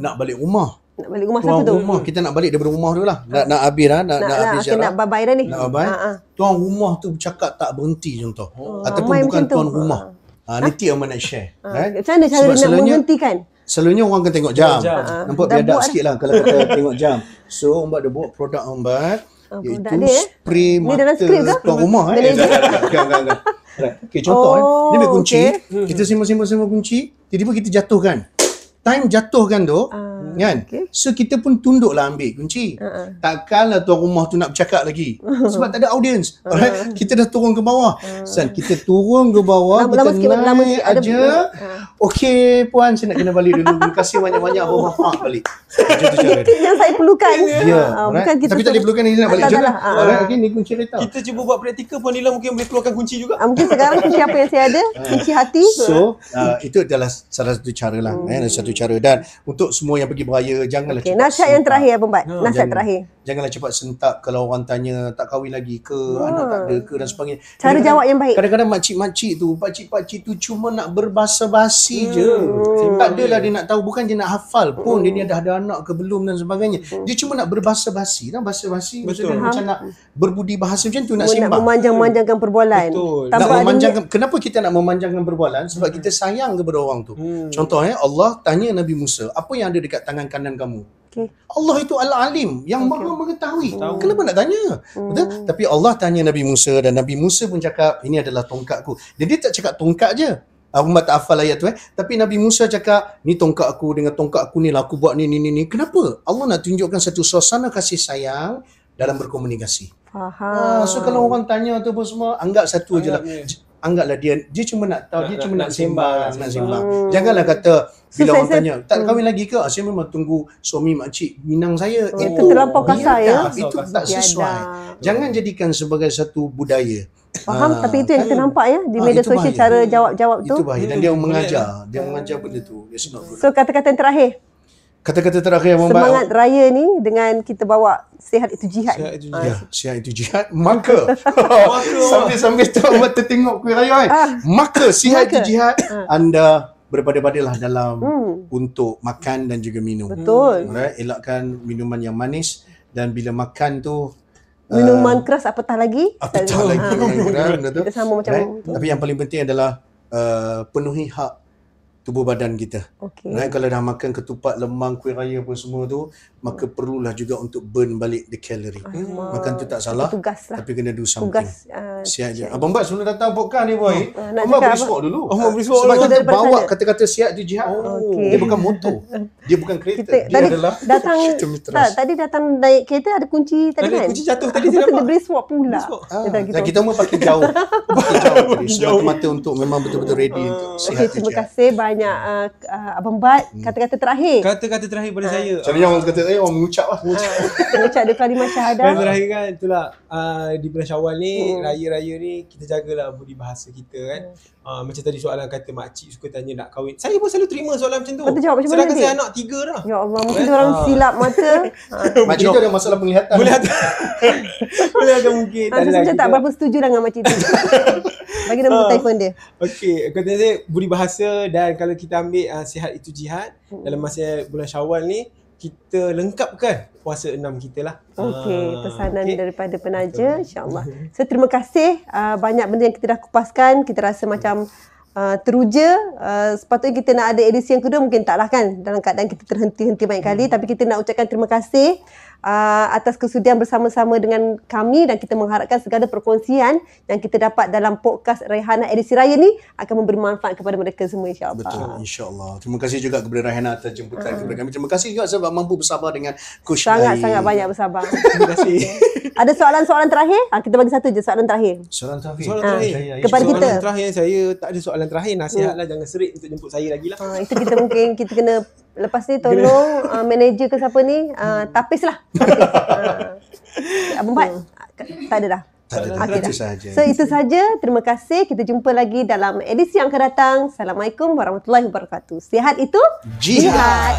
nak balik rumah. Nak balik rumah satu tu. Rumah, kita nak balik daripada rumah dulu lah. Nak habis dah, nak habis jarak. Nak bye-bye dah ni. Nak bye-bye. Tuan rumah tu bercakap tak berhenti contoh. Ataupun bukan tuan rumah. Ni tip yang nak share. Macam mana cara nak menghentikan? Selalunya orang akan tengok jam. Nampak biadab sikit lah kalau kita tengok jam. So, Mbak dah buat produk Mbak, iaitu spray mata tuan rumah. Okay, contoh ni ambil kunci. Kita simpan kunci, tiba-tiba kita jatuhkan. Time jatuhkan tu, kan? So kita pun tunduklah ambil kunci. Takkanlah tuan rumah tu nak bercakap lagi. Sebab tak ada audience. Kita dah turun ke bawah. Kita turun ke bawah, kita naik aja. Okey puan, saya nak kena balik dulu. Terima kasih banyak-banyak, abang maaf balik. Itu cara dia. Yang saya perlukan. Bukan kita. Tapi tak boleh perlukan ni nak balik je lah. Okey, ni kunci kereta. Kita cuba buat praktikal pun Nila mungkin boleh keluarkan kunci juga. Mungkin sekarang kunci apa yang saya ada? Kunci hati. So, itu adalah salah satu cara lah. Satu cara. Dan untuk semua yang pergi beraya, janganlah cepat nasihat yang terakhir Abang Bat. Nasihat terakhir. Janganlah cepat sentak kalau orang tanya tak kahwin lagi ke, anak tak ada ke dan sebagainya. Cara jawab yang baik. Kadang-kadang makcik-makcik tu, pakcik-pakcik tu cuma nak berbahasa-basi je. Tak adalah dia nak tahu, bukan dia nak hafal pun dia ni dah ada anak ke belum dan sebagainya. Dia cuma nak berbahasa-basi. Bahasa-basi maksudnya macam nak berbudi bahasa macam tu, nak sembang. Nak memanjang-manjangkan perbualan. Nak memanjangkan. Kenapa kita nak memanjangkan perbualan? Sebab kita sayang kepada orang tu. Contohnya Allah tanya Nabi Musa, apa yang ada dekat tangan kanan kamu? Allah itu Al-Alim yang maha mengetahui. Kenapa nak tanya? Betul? Tapi Allah tanya Nabi Musa dan Nabi Musa pun cakap, ini adalah tongkatku. Dan dia tak cakap tongkat je. Aku tak hafal ayat tu Tapi Nabi Musa cakap, ni tongkat aku, dengan tongkat aku ni lah aku buat ni. Kenapa? Allah nak tunjukkan satu suasana kasih sayang dalam berkomunikasi. Faham. So kalau orang tanya tu pun semua, anggap satu je lah. Anggaplah dia cuma nak tahu, dia cuma nak sembang. Janganlah kata bila orang tanya, tak kahwin lagi ke? Saya memang tunggu suami makcik minang saya. Itu terlampau kasar ya. Itu tak sesuai. Jangan jadikan sebagai satu budaya. Faham, tapi itu yang kita nampak ya di media sosial, cara jawab-jawab tu. Itu bahaya dan dia mengajar benda tu. It's not good. So kata-kata yang terakhir. Kata-kata terakhir Abang Bat. Semangat raya ni dengan kita bawa sihat itu jihad. Sihat itu Ya, sihat itu jihad. Maka sambil tu Abang Bat tertengok kuih raya maka sihat itu jihad. Anda berpada-padalah dalam untuk makan dan juga minum. Betul. Alright, elakkan minuman yang manis dan bila makan tu Minuman keras apatah lagi. apatah lagi. Benda tu. Kita sama macam Right? Tapi yang paling penting adalah penuhi hak tubuh badan kita. Okey. Right? Kalau dah makan ketupat, lemang, kuih raya apa semua tu, maka perlulah juga untuk burn balik the calorie. Makan tu tak salah, tugas lah. tapi kena do something. Tugas Sihat je. Abang Bat sebelum datang podcast ni boy, nak Abang cakap beri apa? sport dulu. Oh, beri sport Sebab dulu. kita Daripada bawa sana. kata-kata sihat tu jihad. Okey. Dia bukan motor. Dia bukan kereta. Kita, Dia tadi adalah datang kilometeras. tak, tadi datang naik kereta ada kunci tadi Ada kan? kunci jatuh tadi saya Lepas tu nampak. dia beri swap pula. Dia dah gitu. Dan kita semua pakai jauh. Pakai jauh tadi. Semata-mata untuk memang betul-betul ready untuk Okey, sihat tu terima jihad. kasih banyak Abang Bat. Kata-kata terakhir. Kata-kata terakhir pada saya. Caranya orang kata orang mengucap lah. Mengucap dia kalimah syahadah. Dan terakhir kan itulah di bulan Syawal ni raya-raya ni kita jagalah budi bahasa kita kan. Macam tadi soalan kata makcik suka tanya nak kahwin. Saya pun selalu terima soalan macam tu. Lepas tu jawab macam mana Sedangkan nanti? saya anak 3 dah. Ya Allah, mungkin orang silap mata. Makcik tu ada masalah penglihatan. Boleh ada. Boleh ada mungkin. Terus macam tak berapa setuju dengan makcik tu. Bagi nombor telefon dia. Okey, kata saya budi bahasa dan kalau kita ambil sihat itu jihad dalam masa bulan Syawal ni kita lengkapkan puasa 6 kita lah. Okey, pesanan okey. daripada penaja, insya-Allah. So terima kasih banyak benda yang kita dah kupaskan, kita rasa macam teruja. Sepatutnya kita nak ada edisi yang kedua, mungkin taklah kan, dalam keadaan kita terhenti-henti banyak kali, tapi kita nak ucapkan terima kasih atas kesudian bersama-sama dengan kami dan kita mengharapkan segala perkongsian yang kita dapat dalam podcast Raihana edisi raya ni akan memberi manfaat kepada mereka semua, insya-Allah. Betul, insya-Allah. Terima kasih juga kepada Raihana atas jemputan kepada kami. Terima kasih juga sebab mampu bersabar dengan Coach Lai. Sangat-sangat banyak bersabar. Terima kasih. Ada soalan-soalan terakhir? Kita bagi satu je soalan terakhir. Soalan terakhir. Soalan terakhir. Kepada kita. Soalan terakhir saya tak ada soalan terakhir. Nasihatlah jangan serik untuk jemput saya lagi lah. Itu kita mungkin kita kena lepas ni tolong manager ke siapa ni tapis lah. Abang Bat tak ada dah. Tak ada, Okey itu dah. sahaja. So itu saja. Terima kasih. Kita jumpa lagi dalam edisi yang akan datang. Assalamualaikum warahmatullahi wabarakatuh. Sihat itu Jihad.